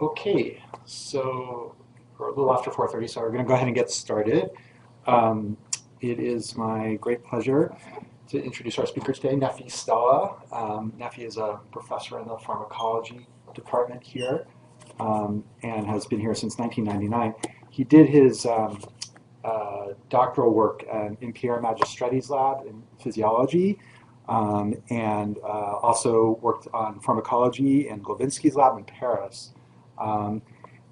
Okay, so we're a little after 4:30, so we're going to go ahead and get started. Um, it is my great pleasure to introduce our speaker today, Nephi Stella. Nephi is a professor in the pharmacology department here and has been here since 1999. He did his doctoral work in Pierre Magistretti's lab in physiology and also worked on pharmacology in Glavinsky's lab in Paris.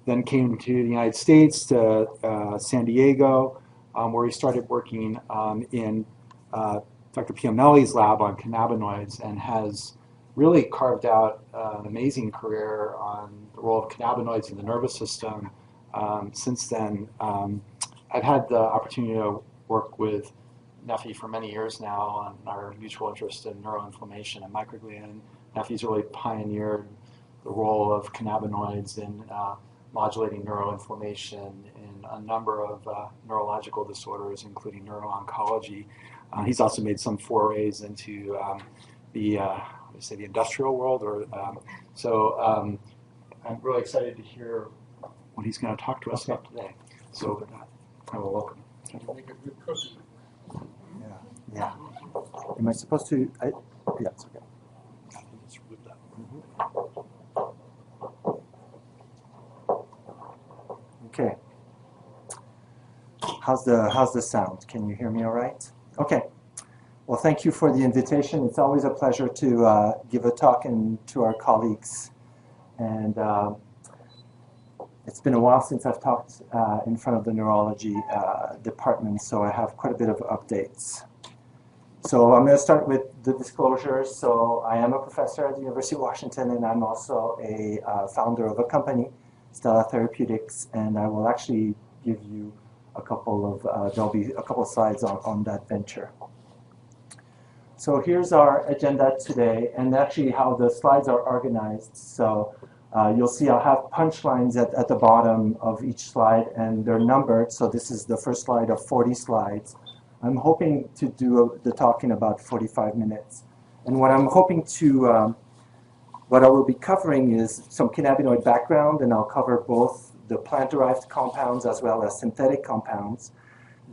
Then came to the United States, to San Diego, where he started working in Dr. Piomelli's lab on cannabinoids and has really carved out an amazing career on the role of cannabinoids in the nervous system. Since then, I've had the opportunity to work with Nephi for many years now on our mutual interest in neuroinflammation and microglia. And Nephi's really pioneered the role of cannabinoids in modulating neuroinflammation in a number of neurological disorders, including neuro-oncology. He's also made some forays into the industrial world. So I'm really excited to hear what he's going to talk to us about today. So with that, I will welcome. Yeah. Am I supposed to? Yeah, it's okay. Just whip that. Okay. How's the sound? Can you hear me all right? Okay. Well, thank you for the invitation. It's always a pleasure to give a talk to our colleagues. And it's been a while since I've talked in front of the neurology department, so I have quite a bit of updates. So I'm going to start with the disclosures. So I am a professor at the University of Washington, and I'm also a founder of a company, Stella Therapeutics, and I will actually give you there'll be a couple of slides on that venture. So here's our agenda today, and actually how the slides are organized. So you'll see I'll have punchlines at the bottom of each slide, and they're numbered. So this is the first slide of 40 slides. I'm hoping to do the talk in about 45 minutes. And what I'm hoping to, what I will be covering is some cannabinoid background, and I'll cover both the plant-derived compounds as well as synthetic compounds.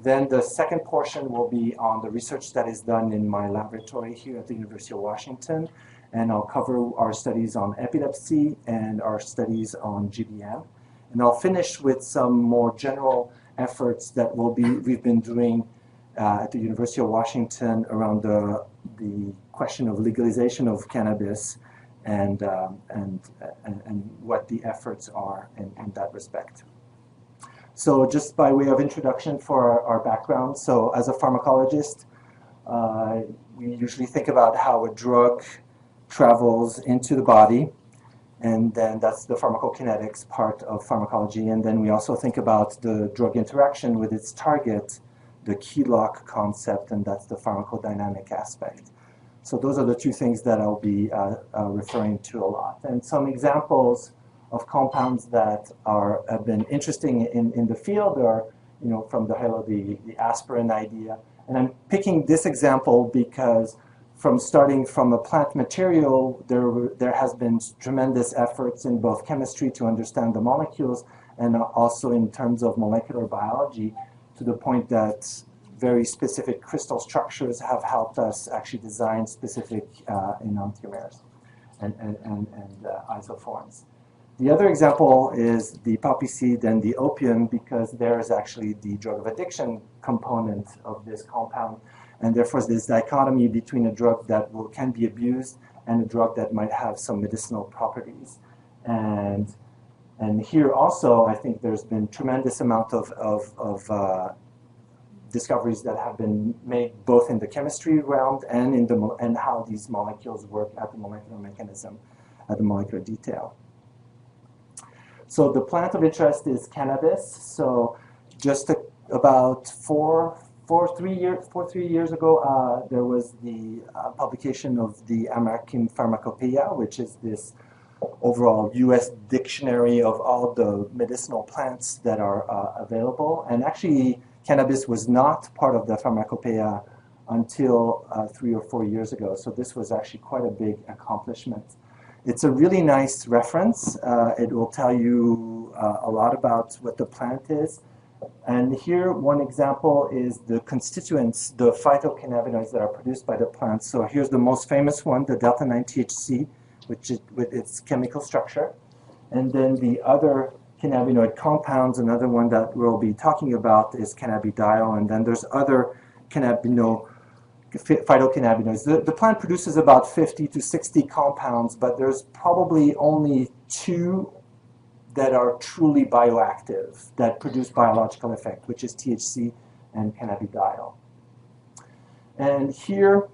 Then the second portion will be on the research that is done in my laboratory here at the University of Washington. And I'll cover our studies on epilepsy and our studies on GBM. And I'll finish with some more general efforts that we've been doing at the University of Washington around the question of legalization of cannabis and what the efforts are in that respect. So just by way of introduction for our background, so as a pharmacologist, we usually think about how a drug travels into the body, and then that's the pharmacokinetics part of pharmacology, and then we also think about the drug interaction with its target, the key lock concept, and that's the pharmacodynamic aspect. So those are the two things that I'll be referring to a lot. And some examples of compounds that have been interesting in the field are, from the aspirin idea. And I'm picking this example because starting from a plant material, there has been tremendous efforts in both chemistry to understand the molecules and also in terms of molecular biology, to the point that very specific crystal structures have helped us actually design specific enantiomers and isoforms. The other example is the poppy seed and the opium, because there is actually the drug of addiction component of this compound, and therefore this dichotomy between a drug that can be abused and a drug that might have some medicinal properties. And here also, I think there's been tremendous amount of discoveries that have been made both in the chemistry realm and how these molecules work at the molecular mechanism, at the molecular detail. So the plant of interest is cannabis. So just about 3 years ago, there was the publication of the American Pharmacopoeia, which is this overall U.S. dictionary of all the medicinal plants that are available. And actually, cannabis was not part of the Pharmacopoeia until 3 or 4 years ago. So this was actually quite a big accomplishment. It's a really nice reference. It will tell you a lot about what the plant is. And here, one example is the constituents, the phytocannabinoids that are produced by the plant. So here's the most famous one, the delta-9 THC, with its chemical structure. And then the other cannabinoid compounds, another one that we'll be talking about is cannabidiol. And then there's other phytocannabinoids. The plant produces about 50 to 60 compounds, but there's probably only 2 that are truly bioactive, that produce biological effect, which is THC and cannabidiol. And here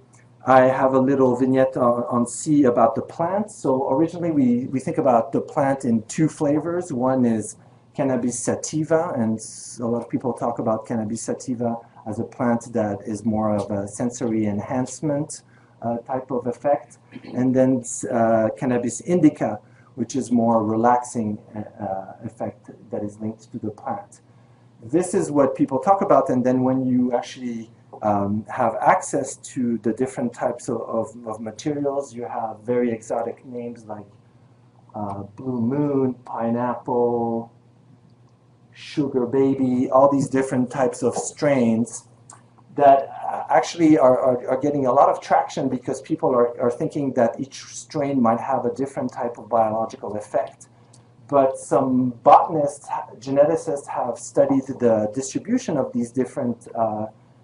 I have a little vignette on C about the plant. So originally we think about the plant in 2 flavors. One is Cannabis sativa, and a lot of people talk about Cannabis sativa as a plant that is more of a sensory enhancement type of effect. And then Cannabis indica, which is more relaxing effect that is linked to the plant. This is what people talk about, and then when you actually have access to the different types of materials, you have very exotic names like Blue Moon, Pineapple, Sugar Baby, all these different types of strains that actually are getting a lot of traction because people are thinking that each strain might have a different type of biological effect. But some botanists, geneticists have studied the distribution of these different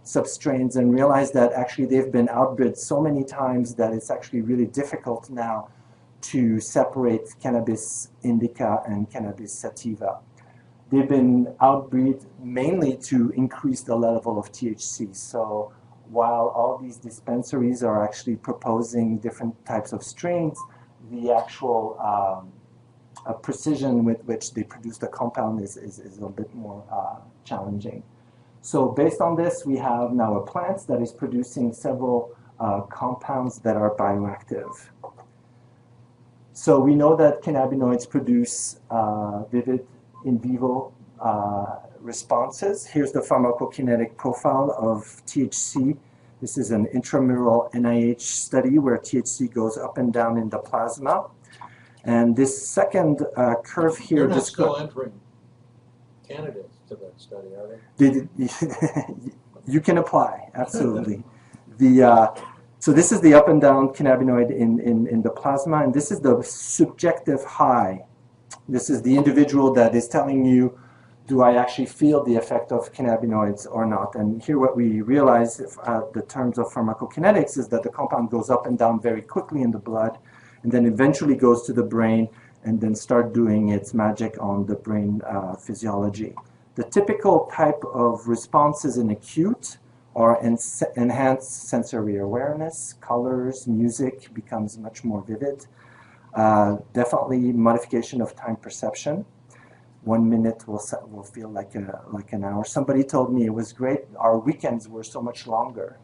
substrains and realized that actually they've been outbred so many times that it's actually really difficult now to separate Cannabis indica and Cannabis sativa. They've been outbreed mainly to increase the level of THC. So while all these dispensaries are actually proposing different types of strains, the actual precision with which they produce the compound is a little bit more challenging. So based on this, we have now a plant that is producing several compounds that are bioactive. So we know that cannabinoids produce vivid in vivo responses. Here's the pharmacokinetic profile of THC. This is an intramural NIH study where THC goes up and down in the plasma. And this second curve here... You're not still entering candidates to that study, are they? You can apply, absolutely. So this is the up and down cannabinoid in the plasma, and this is the subjective high. This is the individual that is telling you, do I actually feel the effect of cannabinoids or not? And here what we realize, the terms of pharmacokinetics, is that the compound goes up and down very quickly in the blood, and then eventually goes to the brain, and then start doing its magic on the brain physiology. The typical type of responses in acute are enhanced sensory awareness, colors, music becomes much more vivid. Definitely modification of time perception. 1 minute will feel like an hour. Somebody told me it was great. Our weekends were so much longer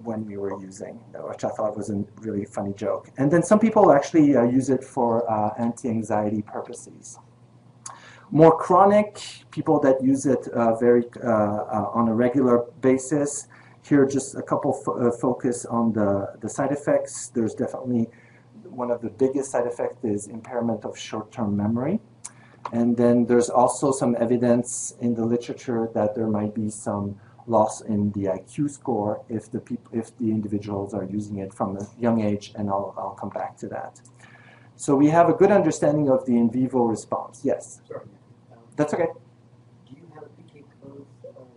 when we were using, which I thought was a really funny joke. And then some people actually use it for anti-anxiety purposes. More chronic, people that use it on a regular basis. Here, just a couple focus on the side effects. There's definitely one of the biggest side effects is impairment of short-term memory. And then there's also some evidence in the literature that there might be some loss in the IQ score if the individuals are using it from a young age, and I'll come back to that. So we have a good understanding of the in vivo response. Yes? Sorry. That's okay. Do you have a PK code of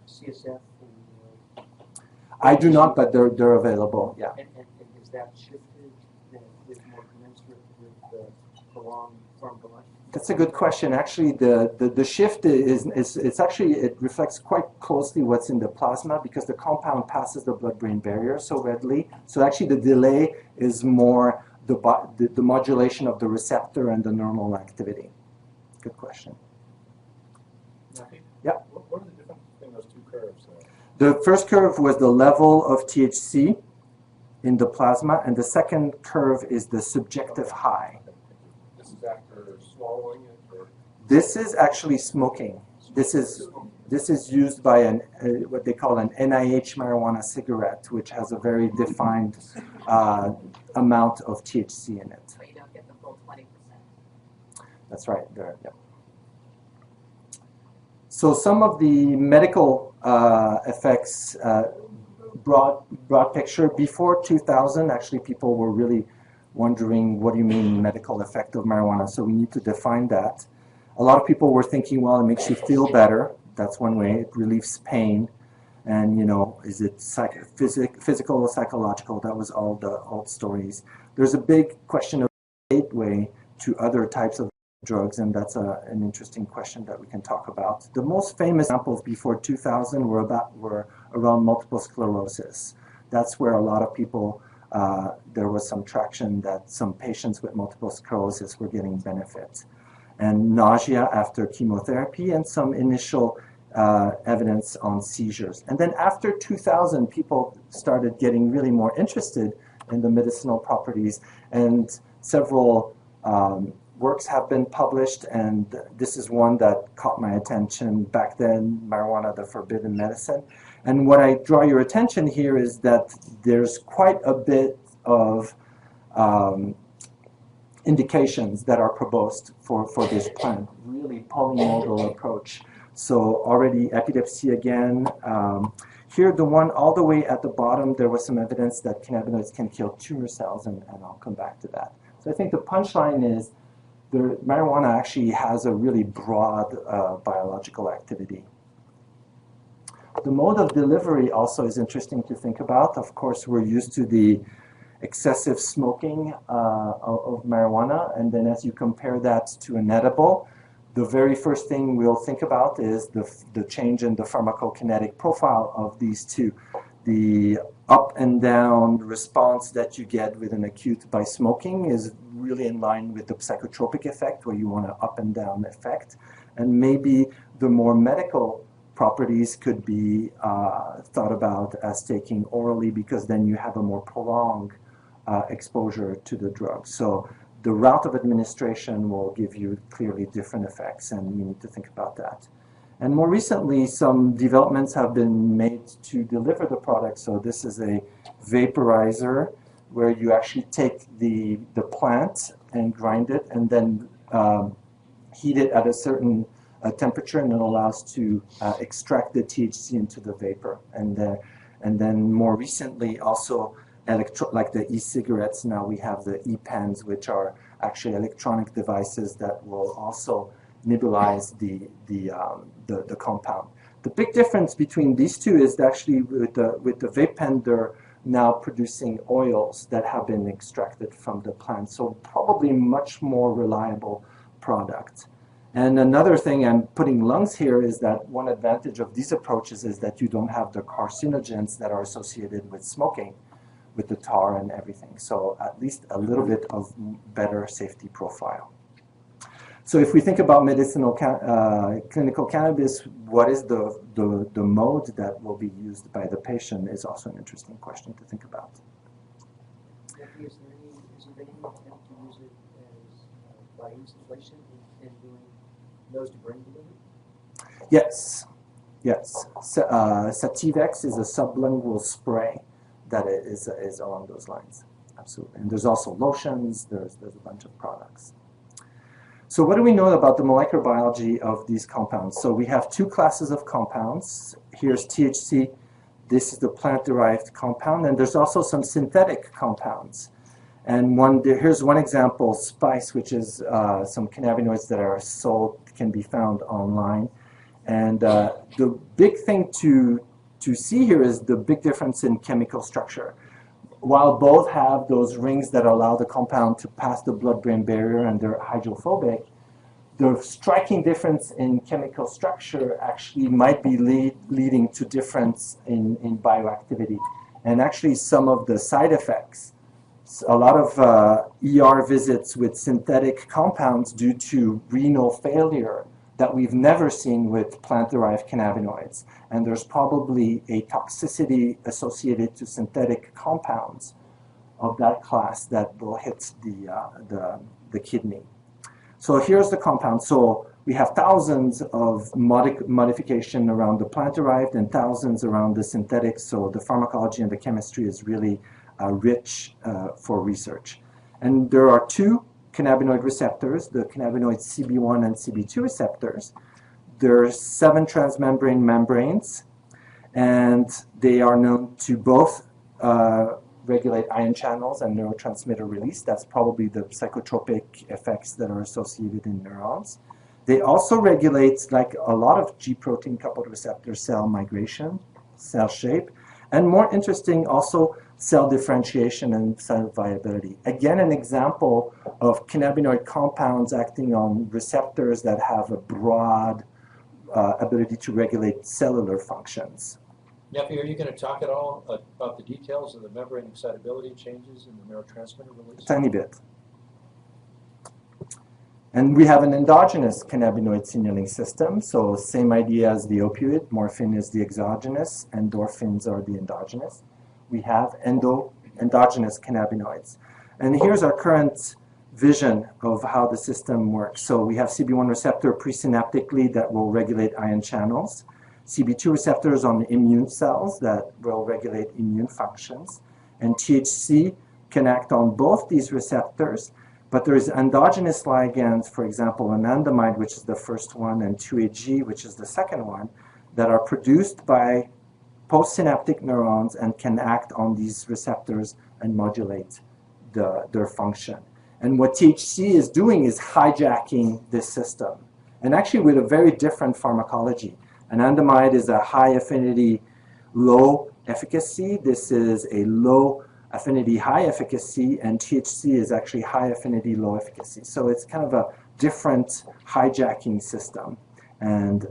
CSF? I do not, but they're available, yeah. And is that shifted with more commensurate with prolonged pharmacology? That's a good question. Actually, the shift it reflects quite closely what's in the plasma because the compound passes the blood-brain barrier so readily. So actually, the delay is more the modulation of the receptor and the normal activity. Good question. Nephi? Yeah. What are the differences between those 2 curves there? The first curve was the level of THC in the plasma, and the second curve is the subjective high. This is after swallowing it? Or? This is actually smoking. This is used by what they call an NIH marijuana cigarette, which has a very defined amount of THC in it. So you don't get the full 20%. That's right, there, yeah. So some of the medical effects, broad picture, before 2000, actually people were really wondering, what do you mean medical effect of marijuana? So we need to define that. A lot of people were thinking, well, it makes you feel better. That's one way. It relieves pain. And, you know, is it physical or psychological? That was all the old stories. There's a big question of gateway to other types of drugs, and that's an interesting question that we can talk about. The most famous examples before 2000 were around multiple sclerosis. That's where a lot of people, there was some traction that some patients with multiple sclerosis were getting benefits. And nausea after chemotherapy, and some initial evidence on seizures. And then after 2000, people started getting really more interested in the medicinal properties, and several works have been published, and this is one that caught my attention back then, Marijuana, the Forbidden Medicine. And what I draw your attention here is that there's quite a bit of indications that are proposed for this plant, really polymodal approach. So already epilepsy again. Here, the one all the way at the bottom, there was some evidence that cannabinoids can kill tumor cells, and I'll come back to that. So I think the punchline is the marijuana actually has a really broad biological activity. The mode of delivery also is interesting to think about. Of course, we're used to the excessive smoking of marijuana, and then as you compare that to an edible, the very first thing we'll think about is the change in the pharmacokinetic profile of these two. The up and down response that you get with an acute by smoking is really in line with the psychotropic effect, where you want an up and down effect. And maybe the more medical properties could be thought about as taking orally, because then you have a more prolonged exposure to the drug. So the route of administration will give you clearly different effects, and you need to think about that. And more recently, some developments have been made to deliver the product. So this is a vaporizer where you actually take the plant and grind it, and then heat it at a certain temperature, and it allows to extract the THC into the vapor. And then more recently, also like the e-cigarettes, now we have the e-pens, which are actually electronic devices that will also nebulize the compound. The big difference between these two is actually with the vape pen, they're now producing oils that have been extracted from the plant, so probably much more reliable product. And another thing, I'm putting lungs here, is that one advantage of these approaches is that you don't have the carcinogens that are associated with smoking, with the tar and everything. So at least a little bit of better safety profile. So if we think about medicinal clinical cannabis, what is the mode that will be used by the patient is also an interesting question to think about. Is there any attempt to use it as by instillation in doing nose to brain delivery? Yes, yes. Sativa is a sublingual spray that is along those lines. Absolutely. And there's also lotions. There's a bunch of products. So what do we know about the molecular biology of these compounds? So we have two classes of compounds. Here's THC. This is the plant-derived compound, and there's also some synthetic compounds. And here's one example, Spice, which is some cannabinoids that are sold, can be found online. And the big thing to see here is the big difference in chemical structure. While both have those rings that allow the compound to pass the blood-brain barrier and they're hydrophobic, the striking difference in chemical structure actually might be leading to difference in bioactivity. And actually some of the side effects, a lot of ER visits with synthetic compounds due to renal failure that we've never seen with plant-derived cannabinoids. And there's probably a toxicity associated to synthetic compounds of that class that will hit the kidney. So here's the compound. So we have thousands of modification around the plant-derived and thousands around the synthetic. So the pharmacology and the chemistry is really rich for research. And there are two cannabinoid receptors, the cannabinoid CB1 and CB2 receptors. There are 7 transmembrane membranes, and they are known to both regulate ion channels and neurotransmitter release. That's probably the psychotropic effects that are associated in neurons. They also regulate, like a lot of G protein coupled receptors, cell migration, cell shape, and more interesting, also cell differentiation and cell viability. Again, an example of cannabinoid compounds acting on receptors that have a broad ability to regulate cellular functions. Nephi, are you going to talk at all about the details of the membrane excitability changes in the neurotransmitter release? A tiny bit. And we have an endogenous cannabinoid signaling system, so same idea as the opioid. Morphine is the exogenous, endorphins are the endogenous. We have endogenous cannabinoids. And here's our current vision of how the system works. So we have CB1 receptor presynaptically that will regulate ion channels. CB2 receptors on the immune cells that will regulate immune functions. And THC can act on both these receptors, but there is endogenous ligands, for example, anandamide, which is the first one, and 2-AG, which is the second one, that are produced by postsynaptic neurons and can act on these receptors and modulate their function. And what THC is doing is hijacking this system, and actually with a very different pharmacology. Anandamide is a high affinity, low efficacy. This is a low affinity, high efficacy, and THC is actually high affinity, low efficacy. So it's kind of a different hijacking system. And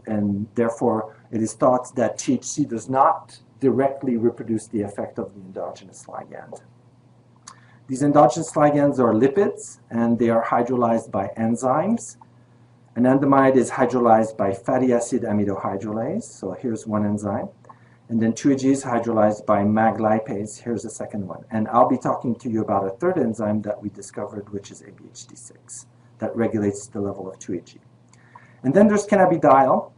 therefore, it is thought that THC does not directly reproduce the effect of the endogenous ligand. These endogenous ligands are lipids, and they are hydrolyzed by enzymes. Anandamide is hydrolyzed by fatty acid amidohydrolase, so here's one enzyme. And then 2-AG is hydrolyzed by MAG lipase, here's the second one. And I'll be talking to you about a third enzyme that we discovered, which is ABHD6, that regulates the level of 2-AG. And then there's cannabidiol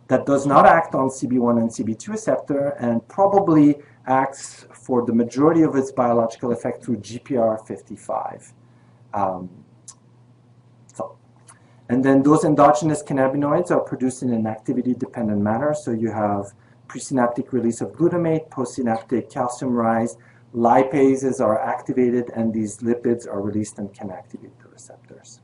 that does not act on CB1 and CB2 receptor and probably acts for the majority of its biological effect through GPR55. And then those endogenous cannabinoids are produced in an activity-dependent manner. So you have presynaptic release of glutamate, postsynaptic calcium rise, lipases are activated, and these lipids are released and can activate the receptors.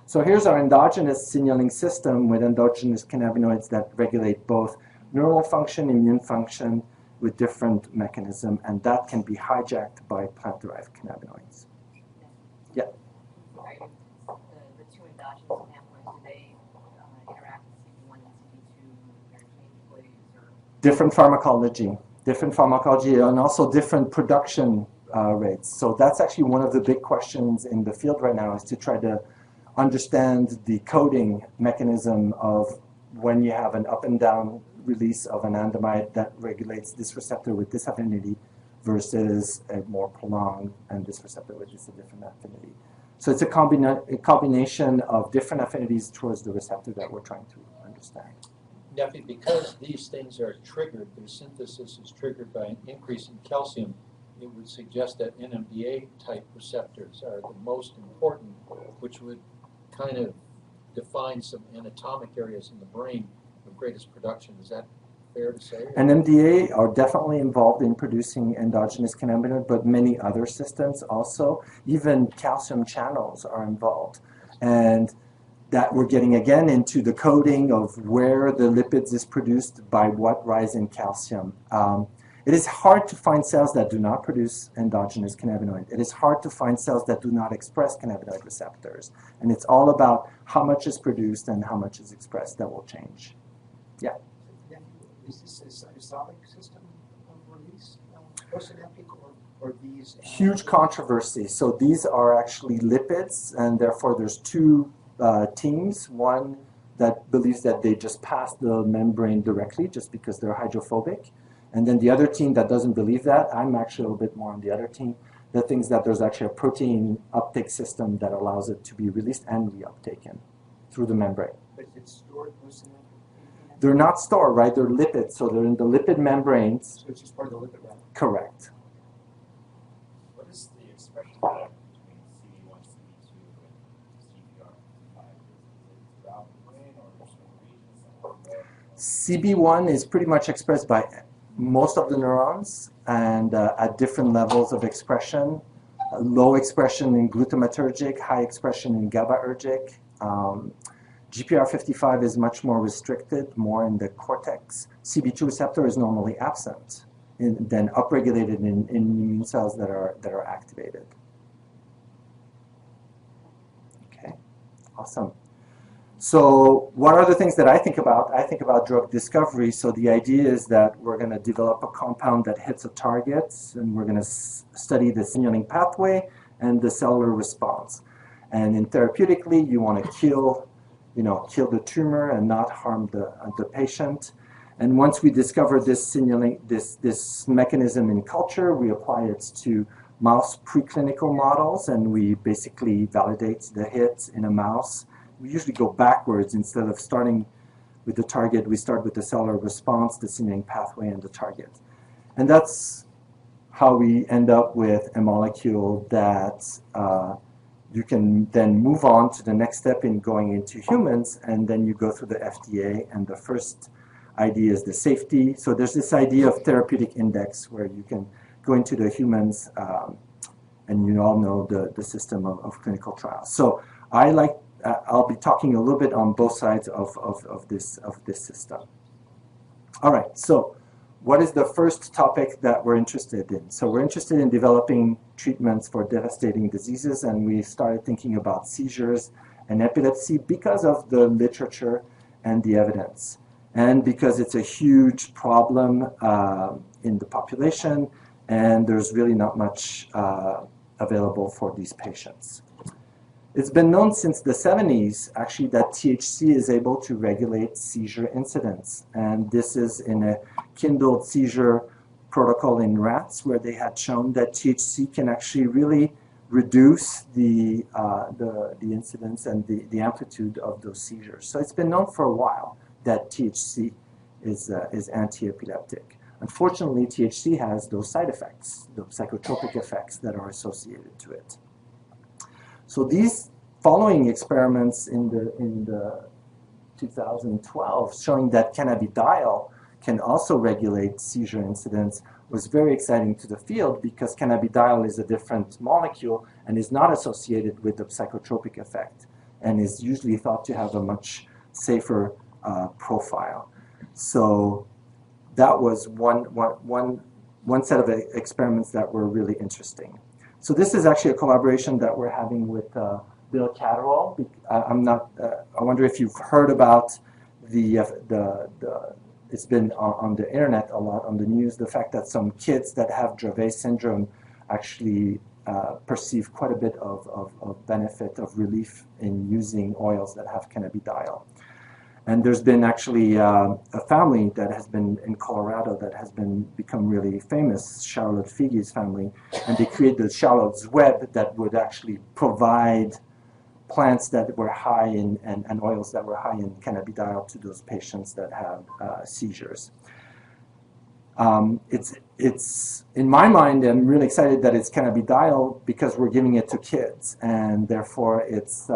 So here's our endogenous signaling system with endogenous cannabinoids that regulate both neural function, immune function with different mechanism, and that can be hijacked by plant-derived cannabinoids. Yeah. The two endogenous cannabinoids, do they interact with CB1 and CB2 interchangeably? Different pharmacology, and also different production rates. So that's actually one of the big questions in the field right now, is to try to understand the coding mechanism of when you have an up and down release of anandamide that regulates this receptor with this affinity versus a more prolonged and this receptor with this a different affinity. So it's a combination of different affinities towards the receptor that we're trying to understand. Nephi, because these things are triggered, their synthesis is triggered by an increase in calcium, it would suggest that NMDA-type receptors are the most important, which would kind of define some anatomic areas in the brain of greatest production. Is that fair to say? NMDA are definitely involved in producing endogenous cannabinoid, but many other systems also. Even calcium channels are involved. And that we're getting again into the coding of where the lipids is produced by what rise in calcium. It is hard to find cells that do not produce endogenous cannabinoid. It is hard to find cells that do not express cannabinoid receptors. And it's all about how much is produced and how much is expressed that will change. Yeah? Is this a cytosolic system of release, postsynaptic, or these? Huge controversy. So these are actually lipids, and therefore there's two teams. One that believes that they just pass the membrane directly just because they're hydrophobic. And then the other team that doesn't believe that, I'm actually a little bit more on the other team, that thinks that there's actually a protein uptake system that allows it to be released and reuptaken through the membrane. But it's stored postsynaptic? They're not stored, right? They're lipids, so they're in the lipid membranes. So it's just part of the lipid wrap? Correct. CB1 is pretty much expressed by most of the neurons and at different levels of expression. Low expression in glutamatergic, high expression in GABAergic. GPR55 is much more restricted, more in the cortex. CB2 receptor is normally absent, then upregulated in immune cells that are activated. Okay, awesome. So what are the things that I think about? I think about drug discovery. So the idea is that we're going to develop a compound that hits a target, and we're going to study the signaling pathway and the cellular response. And in therapeutically, you want to kill the tumor and not harm the patient. And once we discover this signaling, this mechanism in culture, we apply it to mouse preclinical models, and we basically validate the hit in a mouse. We usually go backwards. Instead of starting with the target, we start with the cellular response, the signaling pathway, and the target. And that's how we end up with a molecule that you can then move on to the next step in going into humans, and then you go through the FDA, and the first idea is the safety. So there's this idea of therapeutic index where you can go into the humans, and you all know the system of clinical trials. So I'll be talking a little bit on both sides of this system. All right, so what is the first topic that we're interested in? So we're interested in developing treatments for devastating diseases, and we started thinking about seizures and epilepsy because of the literature and the evidence, and because it's a huge problem in the population, and there's really not much available for these patients. It's been known since the 70s, actually, that THC is able to regulate seizure incidence. And this is in a kindled seizure protocol in rats, where they had shown that THC can actually really reduce the incidence and the amplitude of those seizures. So it's been known for a while that THC is anti-epileptic. Unfortunately, THC has those side effects, those psychotropic effects that are associated to it. So these following experiments in the 2012 showing that cannabidiol can also regulate seizure incidence was very exciting to the field, because cannabidiol is a different molecule and is not associated with the psychotropic effect and is usually thought to have a much safer profile. So that was one set of experiments that were really interesting. So this is actually a collaboration that we're having with Bill Catterall. I wonder if you've heard about it's been on the internet a lot, on the news, the fact that some kids that have Dravet Syndrome actually perceive quite a bit of benefit, of relief in using oils that have cannabidiol. And there's been actually a family that has been in Colorado that has become really famous, Charlotte Figue's family, and they created the Charlotte's Web that would actually provide plants that were high in, and oils that were high in cannabidiol to those patients that have seizures. It's in my mind, I'm really excited that it's cannabidiol because we're giving it to kids, and therefore it's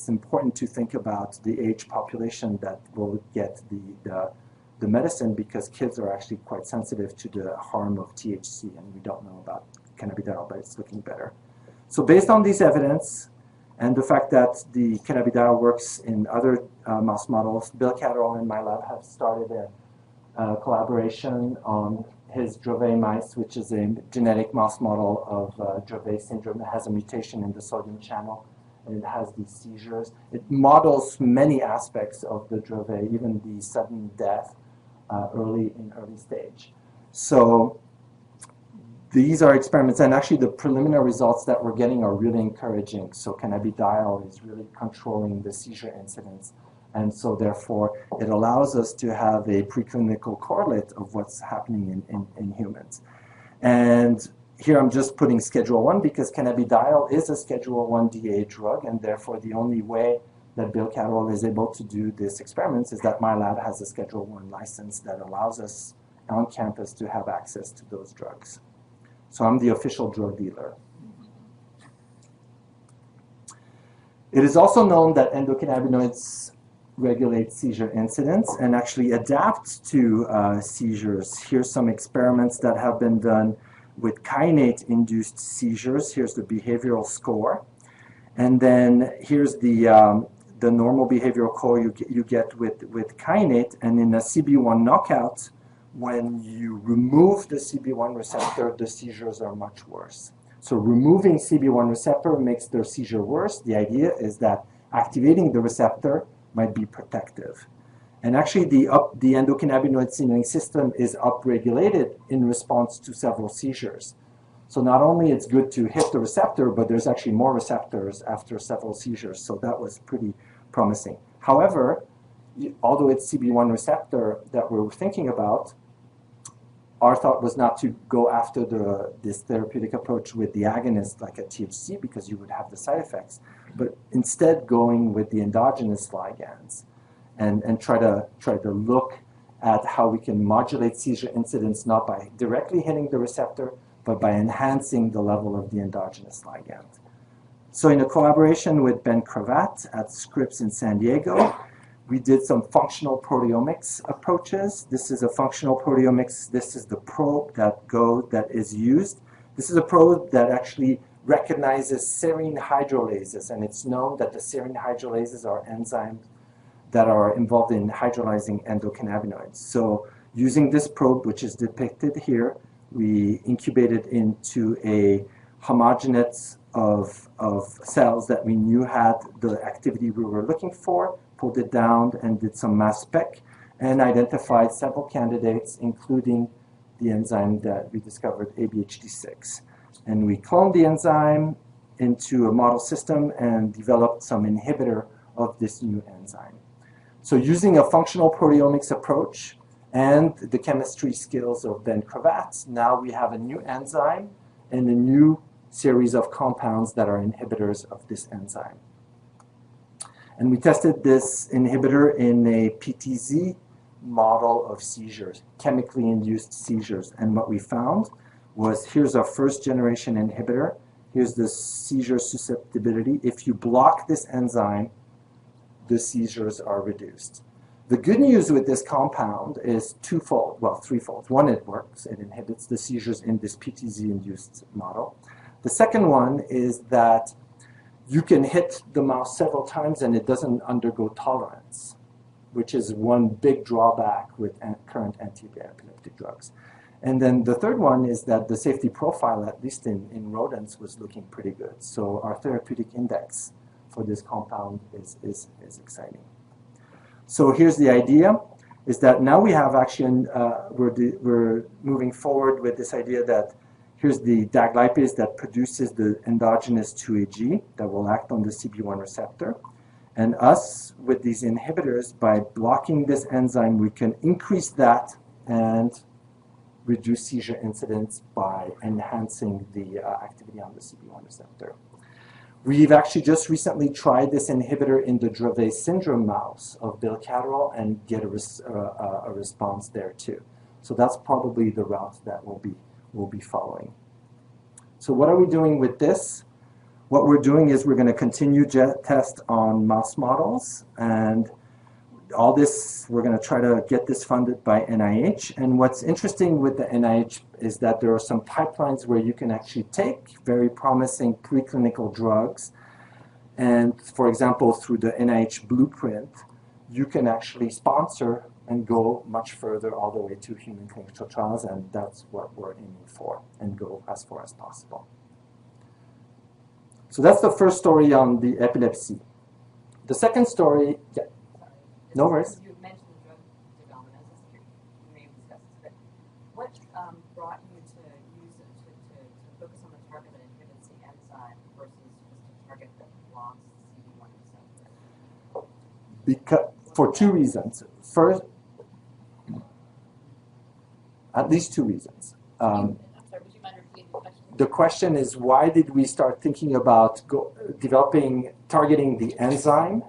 important to think about the age population that will get the medicine, because kids are actually quite sensitive to the harm of THC, and we don't know about cannabidiol, but it's looking better. So based on this evidence and the fact that the cannabidiol works in other mouse models, Bill Catterall and my lab have started a collaboration on his Dravet mice, which is a genetic mouse model of Dravet syndrome. It has a mutation in the sodium channel, and it has these seizures. It models many aspects of the Dravet, even the sudden death early stage. So these are experiments, and actually the preliminary results that we're getting are really encouraging. So cannabidiol is really controlling the seizure incidence. And so therefore, it allows us to have a preclinical correlate of what's happening in humans. And here I'm just putting Schedule 1 because cannabidiol is a Schedule 1 DA drug, and therefore the only way that Bill Catterall is able to do these experiments is that my lab has a Schedule 1 license that allows us on campus to have access to those drugs. So I'm the official drug dealer. It is also known that endocannabinoids regulate seizure incidence and actually adapt to seizures. Here's some experiments that have been done with kainate-induced seizures. Here's the behavioral score. And then here's the normal behavioral score you get with kainate. And in a CB1 knockout, when you remove the CB1 receptor, the seizures are much worse. So removing CB1 receptor makes their seizure worse. The idea is that activating the receptor might be protective. And actually, the endocannabinoid signaling system is upregulated in response to several seizures. So not only it's good to hit the receptor, but there's actually more receptors after several seizures. So that was pretty promising. However, although it's CB1 receptor that we're thinking about, our thought was not to go after this therapeutic approach with the agonist like a THC because you would have the side effects, but instead going with the endogenous ligands and try to look at how we can modulate seizure incidence not by directly hitting the receptor, but by enhancing the level of the endogenous ligand. So in a collaboration with Ben Cravat at Scripps in San Diego, we did some functional proteomics approaches. This is a functional proteomics. This is the probe that is used. This is a probe that actually recognizes serine hydrolases, and it's known that the serine hydrolases are enzymes that are involved in hydrolyzing endocannabinoids. So using this probe, which is depicted here, we incubated into a homogeneous of cells that we knew had the activity we were looking for, pulled it down and did some mass spec, and identified several candidates, including the enzyme that we discovered, ABHD6. And we cloned the enzyme into a model system and developed some inhibitor of this new enzyme. So using a functional proteomics approach and the chemistry skills of Ben Cravat, now we have a new enzyme and a new series of compounds that are inhibitors of this enzyme. And we tested this inhibitor in a PTZ model of seizures, chemically induced seizures. And what we found was, here's our first generation inhibitor. Here's the seizure susceptibility. If you block this enzyme, the seizures are reduced. The good news with this compound is twofold, well, threefold. One, it works. It inhibits the seizures in this PTZ-induced model. The second one is that you can hit the mouse several times and it doesn't undergo tolerance, which is one big drawback with current anti-epileptic drugs. And then the third one is that the safety profile, at least in rodents, was looking pretty good. So our therapeutic index for this compound is exciting. So here's the idea, is that now we have actually, we're moving forward with this idea that here's the DAG lipase that produces the endogenous 2-AG that will act on the CB1 receptor. And us, with these inhibitors, by blocking this enzyme, we can increase that and reduce seizure incidence by enhancing the activity on the CB1 receptor. We've actually just recently tried this inhibitor in the Dravet Syndrome mouse of bilcaterol and get a response there too. So that's probably the route that we'll be following. So what are we doing with this? What we're doing is we're going to continue test on mouse models, and all this, we're going to try to get this funded by NIH. And what's interesting with the NIH is that there are some pipelines where you can actually take very promising preclinical drugs, and for example, through the NIH blueprint, you can actually sponsor and go much further all the way to human clinical trials, and that's what we're aiming for, and go as far as possible. So that's the first story on the epilepsy. The second story, yeah. No worries. You mentioned the drug development. I was just curious, you may have discussed this, but what brought you to use it to focus on the target that inhibits the enzyme versus just a target that blocks CB1 receptor? Because, for two reasons. First, at least two reasons. I'm sorry, would you mind repeating the question? The question is, why did we start thinking about targeting the enzyme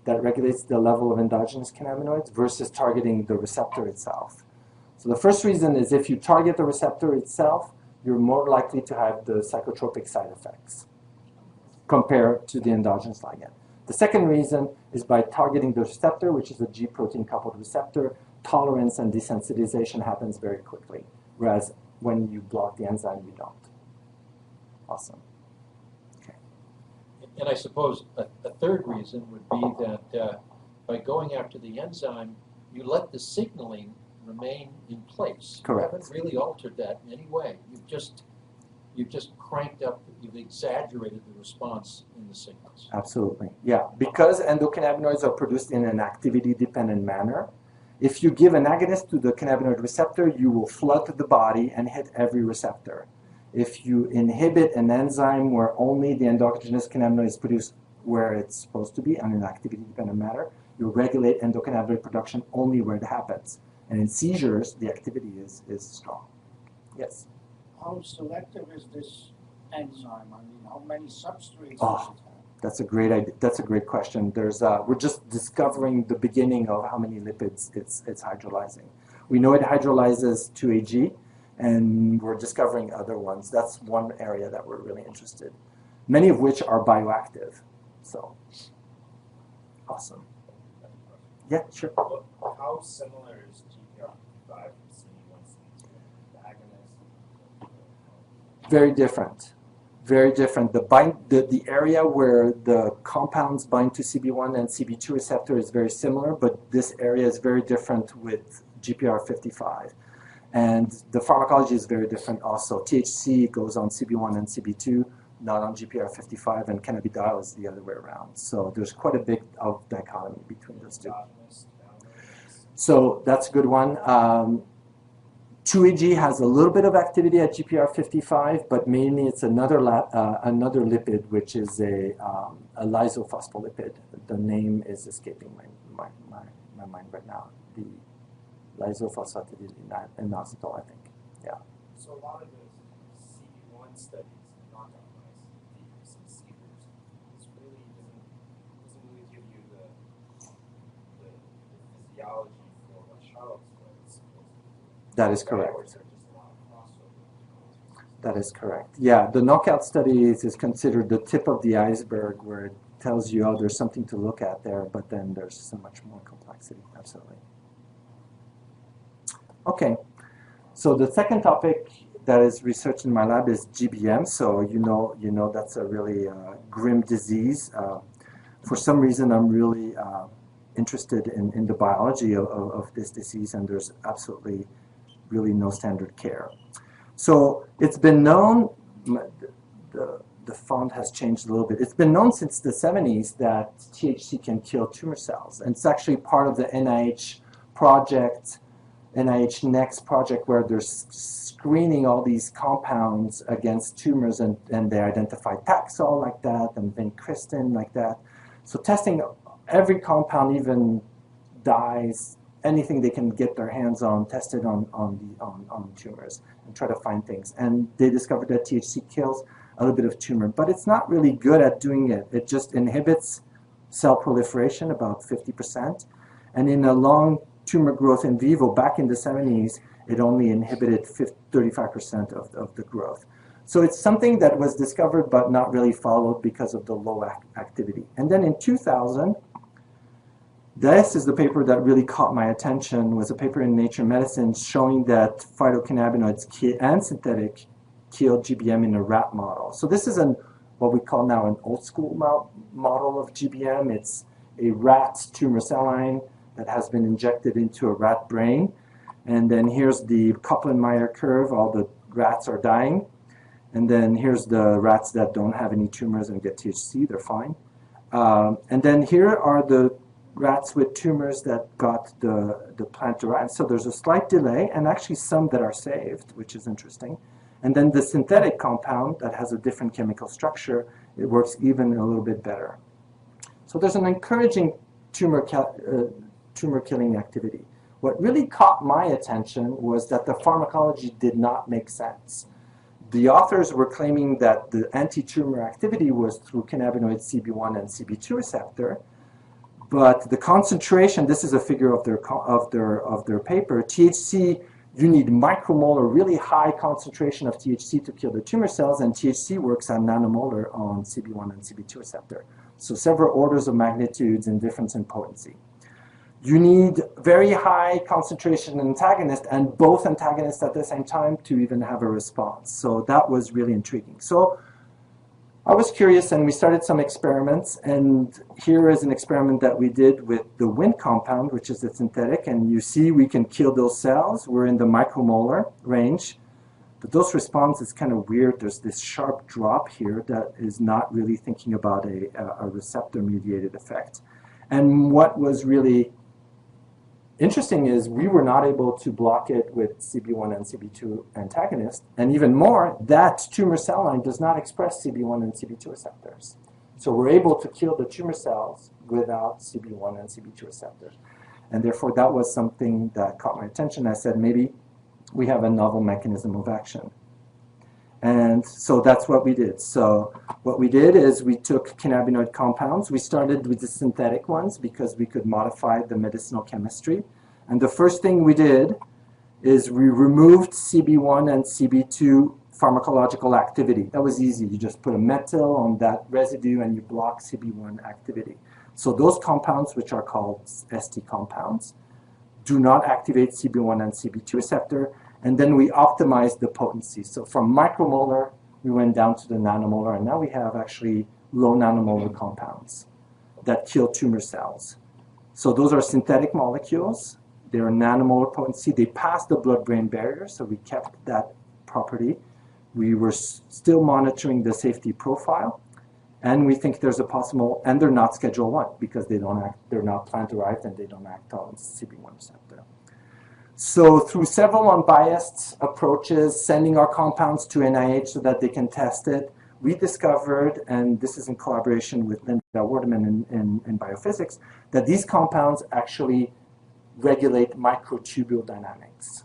that regulates the level of endogenous cannabinoids versus targeting the receptor itself? So the first reason is if you target the receptor itself, you're more likely to have the psychotropic side effects compared to the endogenous ligand. The second reason is by targeting the receptor, which is a G protein coupled receptor, tolerance and desensitization happens very quickly, whereas when you block the enzyme, you don't. Awesome. Okay. And I suppose a third reason would be that by going after the enzyme, you let the signaling remain in place. Correct. You haven't really altered that in any way. You've just cranked up, you've exaggerated the response in the signals. Absolutely. Yeah. Because endocannabinoids are produced in an activity-dependent manner, if you give an agonist to the cannabinoid receptor, you will flood the body and hit every receptor. If you inhibit an enzyme where only the endogenous cannabinoid is produced where it's supposed to be, in an activity-dependent manner, you regulate endocannabinoid production only where it happens. And in seizures, the activity is strong. Yes? How selective is this enzyme? I mean, how many substrates Oh. does it have? That's a great idea. That's a great question. We're just discovering the beginning of how many lipids it's hydrolyzing. We know it hydrolyzes 2-AG, and we're discovering other ones. That's one area that we're really interested. Many of which are bioactive. So, awesome. Yeah, sure. How similar is GPR5 from CB1, CB2, the agonist? Very different. Very different. The area where the compounds bind to CB1 and CB2 receptor is very similar, but this area is very different with GPR55. And the pharmacology is very different also. THC goes on CB1 and CB2, not on GPR55, and cannabidiol is the other way around. So there's quite a bit of dichotomy between those two. So that's a good one. 2-AG has a little bit of activity at GPR55, but mainly it's another lipid, which is a lysophospholipid. The name is escaping my mind right now. The lysophosphatidylinositol, I think. Yeah. So a lot of the CB1 studies and knockout mice decrease in seizures. This really doesn't really give you the physiology for what Charlotte's doing is supposed to do. That is correct. There's just a lot of crossover. That is correct. Yeah, the knockout studies is considered the tip of the iceberg where it tells you, oh, there's something to look at there, but then there's so much more complexity. Absolutely. Okay, so the second topic that is researched in my lab is GBM. So you know that's a really grim disease. For some reason, I'm really interested in the biology of this disease, and there's absolutely really no standard care. So it's been known, the font has changed a little bit. It's been known since the 70s that THC can kill tumor cells, and it's actually part of the NIH project, NIH Next project, where they're screening all these compounds against tumors, and they identified Taxol like that and vincristine like that. So testing every compound, even dyes, anything they can get their hands on, tested on tumors and try to find things. And they discovered that THC kills a little bit of tumor, but it's not really good at doing it. It just inhibits cell proliferation about 50%. And in a long tumor growth in vivo, back in the 70s, it only inhibited 35% of the growth. So it's something that was discovered but not really followed because of the low activity. And then in 2000, this is the paper that really caught my attention, was a paper in Nature Medicine showing that phytocannabinoids and synthetic killed GBM in a rat model. So this is what we call now an old school model of GBM. It's a rat tumor cell line that has been injected into a rat brain. And then here's the Kaplan-Meier curve. All the rats are dying. And then here's the rats that don't have any tumors and get THC. They're fine. And then here are the rats with tumors that got the plant derived. So there's a slight delay, and actually some that are saved, which is interesting. And then the synthetic compound that has a different chemical structure, it works even a little bit better. So there's an encouraging tumor killing activity. What really caught my attention was that the pharmacology did not make sense. The authors were claiming that the anti-tumor activity was through cannabinoid CB1 and CB2 receptor, but the concentration, this is a figure of their paper, THC, you need micromolar, really high concentration of THC to kill the tumor cells, and THC works at nanomolar on CB1 and CB2 receptor. So several orders of magnitudes in difference in potency. You need very high concentration antagonist and both antagonists at the same time to even have a response. So that was really intriguing. So I was curious and we started some experiments, and here is an experiment that we did with the Wnt compound, which is a synthetic, and you see we can kill those cells. We're in the micromolar range. The dose response is kind of weird. There's this sharp drop here that is not really thinking about a receptor-mediated effect. And what was really interesting is we were not able to block it with CB1 and CB2 antagonists, and even more, that tumor cell line does not express CB1 and CB2 receptors. So we're able to kill the tumor cells without CB1 and CB2 receptors. And therefore, that was something that caught my attention. I said, maybe we have a novel mechanism of action. And so that's what we did. So what we did is we took cannabinoid compounds. We started with the synthetic ones because we could modify the medicinal chemistry. And the first thing we did is we removed CB1 and CB2 pharmacological activity. That was easy. You just put a metal on that residue and you block CB1 activity. So those compounds, which are called ST compounds, do not activate CB1 and CB2 receptor. And then we optimized the potency. So from micromolar, we went down to the nanomolar, and now we have actually low nanomolar compounds that kill tumor cells. So those are synthetic molecules. They're nanomolar potency. They pass the blood-brain barrier, so we kept that property. We were still monitoring the safety profile, and we think there's a possible, and they're not Schedule 1 because they're not plant-derived and they don't act on CB1 receptor. So through several unbiased approaches, sending our compounds to NIH so that they can test it, we discovered, and this is in collaboration with Linda Waterman in biophysics, that these compounds actually regulate microtubule dynamics.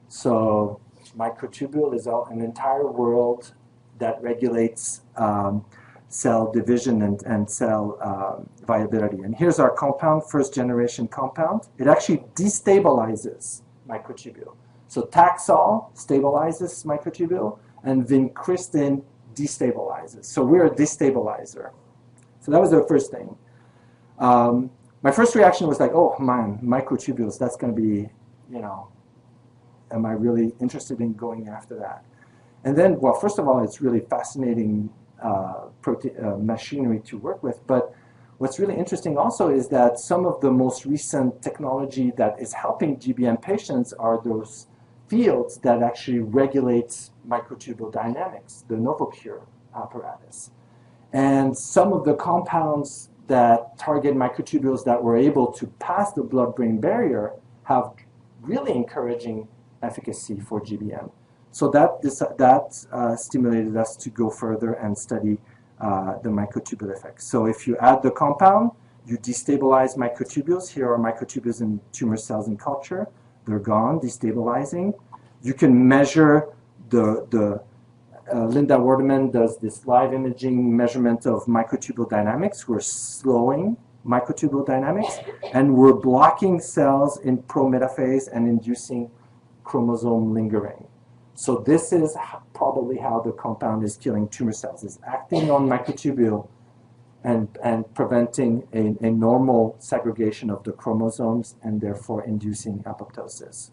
So microtubule is an entire world that regulates cell division and cell viability. And here's our compound, first generation compound. It actually destabilizes microtubule. So Taxol stabilizes microtubule, and vincristine destabilizes. So we're a destabilizer. So that was the first thing. My first reaction was like, oh man, microtubules, that's going to be, am I really interested in going after that? And then, well, first of all, it's really fascinating machinery to work with. But what's really interesting also is that some of the most recent technology that is helping GBM patients are those fields that actually regulate microtubule dynamics, the NovoCure apparatus. And some of the compounds that target microtubules that were able to pass the blood-brain barrier have really encouraging efficacy for GBM. So that stimulated us to go further and study the microtubule effect. So if you add the compound, you destabilize microtubules. Here are microtubules in tumor cells in culture. They're gone, destabilizing. You can measure Linda Waterman does this live imaging measurement of microtubule dynamics. We're slowing microtubule dynamics, and we're blocking cells in pro-metaphase and inducing chromosome lingering. So this is probably how the compound is killing tumor cells. It's acting on microtubule and preventing a normal segregation of the chromosomes and therefore inducing apoptosis.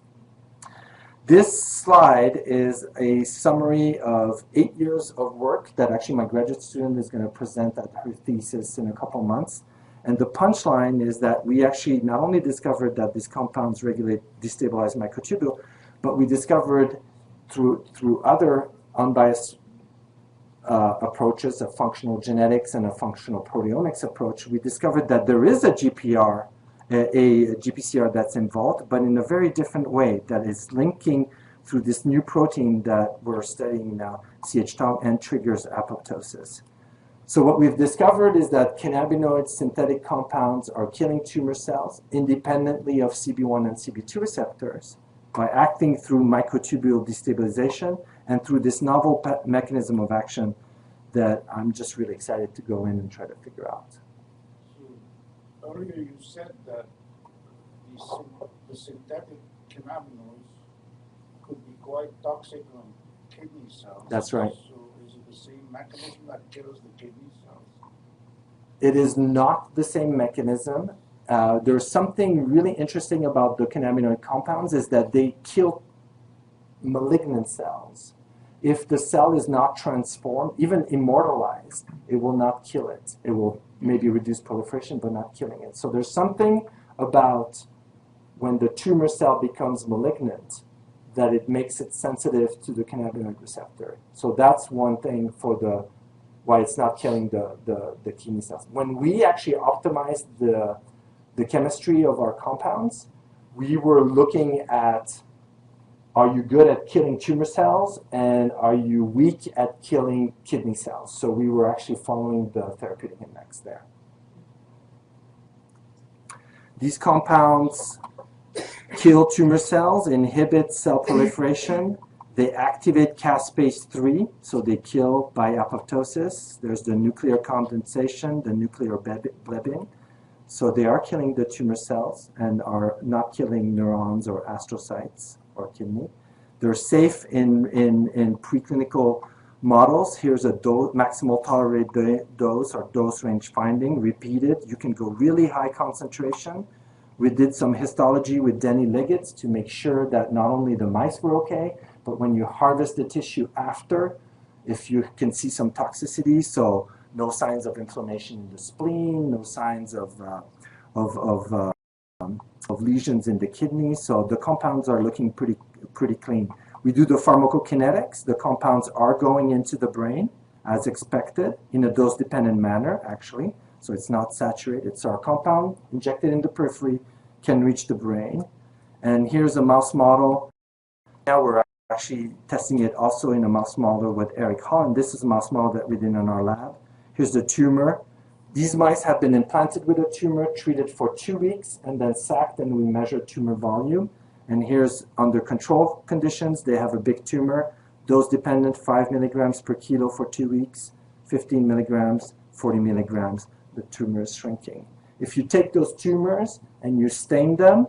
This slide is a summary of 8 years of work that actually my graduate student is going to present at her thesis in a couple months. And the punchline is that we actually not only discovered that these compounds destabilize microtubule, but we discovered through other unbiased approaches of functional genetics and a functional proteomics approach, we discovered that there is a GPCR that's involved, but in a very different way that is linking through this new protein that we're studying now, ch-TOG, and triggers apoptosis. So what we've discovered is that cannabinoid synthetic compounds are killing tumor cells independently of CB1 and CB2 receptors by acting through microtubule destabilization and through this novel mechanism of action that I'm just really excited to go in and try to figure out. So earlier you said that the synthetic cannabinoids could be quite toxic on kidney cells. That's right. So is it the same mechanism that kills the kidney cells? It is not the same mechanism. There's something really interesting about the cannabinoid compounds is that they kill malignant cells. If the cell is not transformed, even immortalized, it will not kill it. It will maybe reduce proliferation, but not killing it. So there's something about when the tumor cell becomes malignant that it makes it sensitive to the cannabinoid receptor. So that's one thing for the why it's not killing the kidney cells. When we actually optimized the chemistry of our compounds, we were looking at, are you good at killing tumor cells and are you weak at killing kidney cells? So we were actually following the therapeutic index there. These compounds kill tumor cells, inhibit cell proliferation. They activate caspase 3, so they kill by apoptosis. There's the nuclear condensation, the nuclear blebbing. So they are killing the tumor cells and are not killing neurons or astrocytes or kidney. They're safe in preclinical models. Here's a maximal tolerated dose or dose range finding, repeated. You can go really high concentration. We did some histology with Denny ligates to make sure that not only the mice were okay, but when you harvest the tissue after, if you can see some toxicity, so no signs of inflammation in the spleen, no signs of lesions in the kidney. So the compounds are looking pretty clean. We do the pharmacokinetics. The compounds are going into the brain as expected in a dose-dependent manner, actually. So it's not saturated. So our compound injected in the periphery can reach the brain. And here's a mouse model. Now we're actually testing it also in a mouse model with Eric Holland. This is a mouse model that we did in our lab. Here's the tumor. These mice have been implanted with a tumor, treated for 2 weeks, and then sacked, and we measure tumor volume. And here's under control conditions. They have a big tumor, dose-dependent, 5 milligrams per kilo for 2 weeks, 15 milligrams, 40 milligrams. The tumor is shrinking. If you take those tumors and you stain them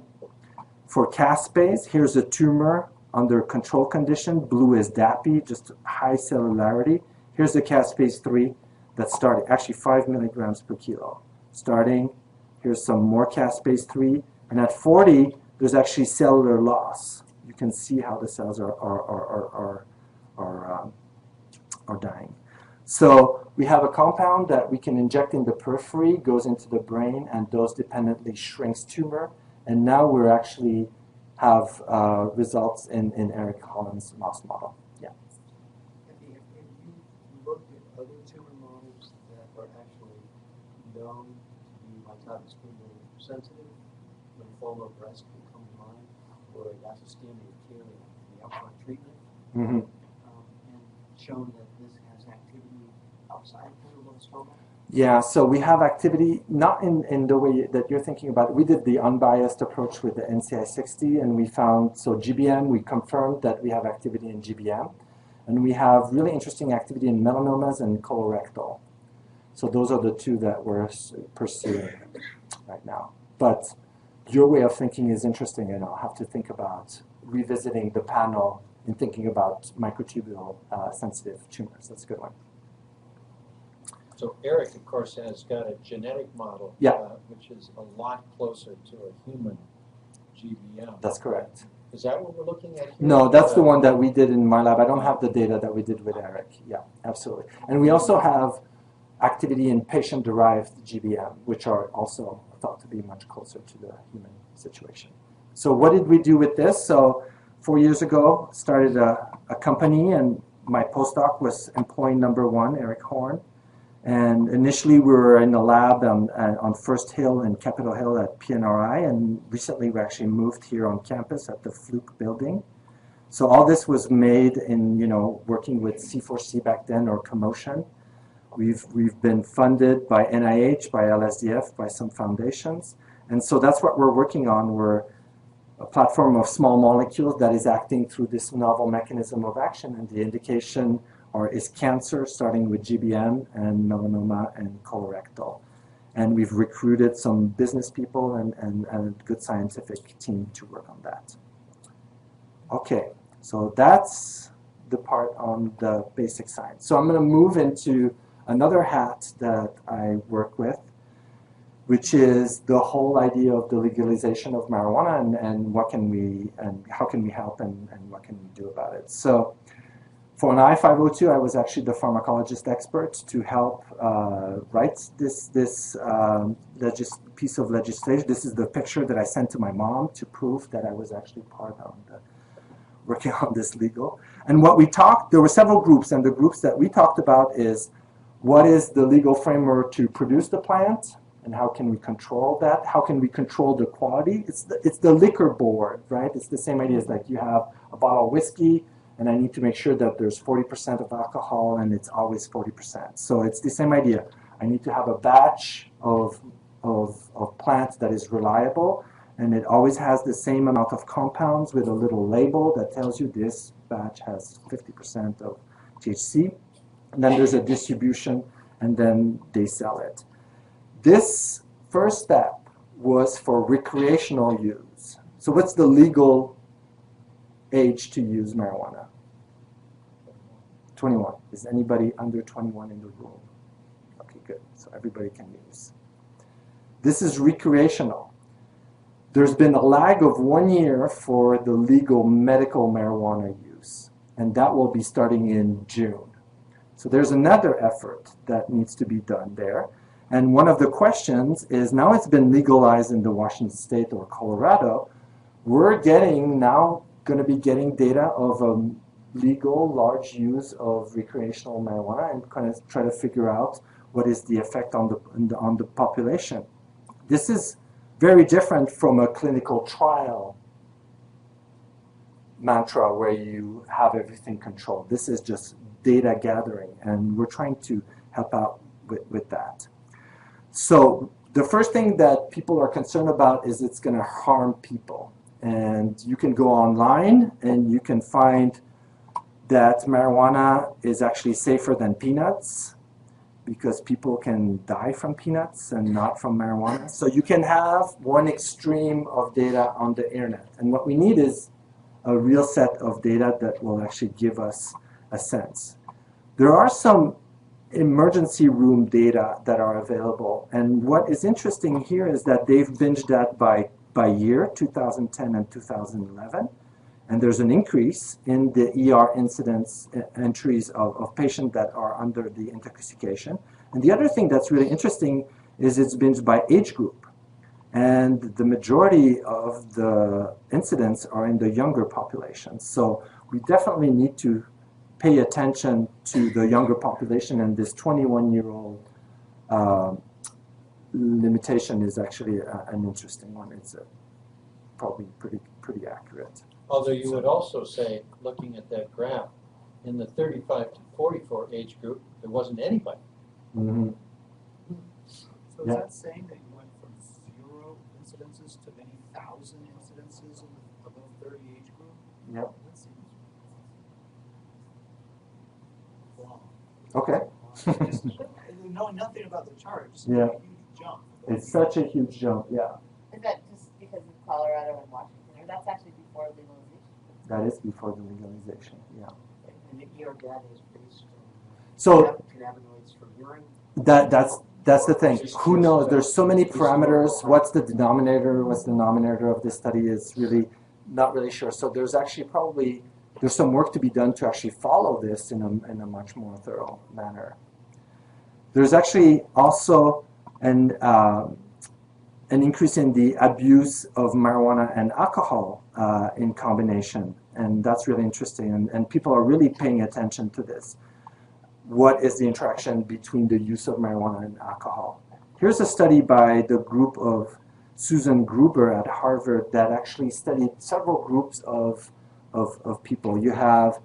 for caspase, here's a tumor under control condition. Blue is DAPI, just high cellularity. Here's the caspase 3 that started, actually 5 milligrams per kilo. Starting, here's some more caspase 3. And at 40, there's actually cellular loss. You can see how the cells are dying. So we have a compound that we can inject in the periphery, goes into the brain, and dose-dependently shrinks tumor. And now we're actually have results in Eric Holland's mouse model. Yeah. Have you looked at other tumor models that are actually known to be mitochondrial sensitive? Lymphoma, breast can come to mind, where that's a standard of care in the upfront treatment, and shown that this has activity outside glioblastoma? Yeah, so we have activity, not in the way that you're thinking about it. We did the unbiased approach with the NCI-60, and we found, so GBM, we confirmed that we have activity in GBM, and we have really interesting activity in melanomas and colorectal. So those are the two that we're pursuing right now. But your way of thinking is interesting, and I'll have to think about revisiting the panel and thinking about microtubule sensitive tumors. That's a good one. So Eric, of course, has got a genetic model, which is a lot closer to a human GBM. That's correct. Is that what we're looking at here? No, that's the one that we did in my lab. I don't have the data that we did with Eric. Yeah, absolutely. And we also have activity in patient-derived GBM, which are also thought to be much closer to the human situation. So what did we do with this? So 4 years ago, started a company, and my postdoc was employee number 1, Eric Horn. And initially, we were in the lab on First Hill and Capitol Hill at PNRI, and recently we actually moved here on campus at the Fluke building. So all this was made in, working with C4C back then, or Commotion. We've been funded by NIH, by LSDF, by some foundations. And so that's what we're working on. We're a platform of small molecules that is acting through this novel mechanism of action, and the indication is cancer, starting with GBM and melanoma and colorectal. And we've recruited some business people and a good scientific team to work on that. Okay, so that's the part on the basic science. So I'm going to move into another hat that I work with, which is the whole idea of the legalization of marijuana and what can we, and how can we help and what can we do about it. So for an I-502, I was actually the pharmacologist expert to help write this piece of legislation. This is the picture that I sent to my mom to prove that I was actually part of working on this legal. And what we talked, there were several groups, and the groups that we talked about is what is the legal framework to produce the plant, and how can we control that? How can we control the quality? It's the liquor board, right? It's the same idea as like you have a bottle of whiskey, and I need to make sure that there's 40% of alcohol, and it's always 40%. So it's the same idea. I need to have a batch of plants that is reliable, and it always has the same amount of compounds with a little label that tells you this batch has 50% of THC. And then there's a distribution, and then they sell it. This first step was for recreational use. So what's the legal age to use marijuana? 21. Is anybody under 21 in the room? Okay, good. So everybody can use. This is recreational. There's been a lag of 1 year for the legal medical marijuana use, and that will be starting in June. So there's another effort that needs to be done there. And one of the questions is, now it's been legalized in the Washington State or Colorado, we're now going to be getting data of a legal large use of recreational marijuana and kind of try to figure out what is the effect on the population. This is very different from a clinical trial mantra where you have everything controlled. This is just data gathering, and we're trying to help out with that. So the first thing that people are concerned about is it's going to harm people. And you can go online and you can find that marijuana is actually safer than peanuts because people can die from peanuts and not from marijuana. So you can have one extreme of data on the internet. And what we need is a real set of data that will actually give us a sense. There are some emergency room data that are available. And what is interesting here is that they've binged that by year, 2010 and 2011. And there's an increase in the ER incidence entries of patients that are under the intoxication. And the other thing that's really interesting is it's binged by age group. And the majority of the incidents are in the younger population. So we definitely need to pay attention to the younger population, and this 21-year-old limitation is actually an interesting one. It's probably pretty accurate. Although you would also say, looking at that graph, in the 35 to 44 age group, there wasn't anybody. Mm-hmm. So is that saying that you went from 0 incidences to many thousand incidences in the above 30 age group? Yep. That seems long. Okay. Knowing nothing about the chart, just Yeah. a huge jump. It's such a huge jump, yeah. Is that just because of Colorado and Washington, or that's actually before legalization? That is before the legalization, yeah. And the ER data is based on So cannabinoids from urine. that's the thing. Who knows? There's so many parameters. What's the denominator? What's the denominator of this study is really not really sure. So there's actually there's some work to be done to actually follow this in a much more thorough manner. There's actually also an increase in the abuse of marijuana and alcohol in combination, and that's really interesting, and people are really paying attention to this. What is the interaction between the use of marijuana and alcohol? Here's a study by the group of Susan Gruber at Harvard that actually studied several groups of people. You have,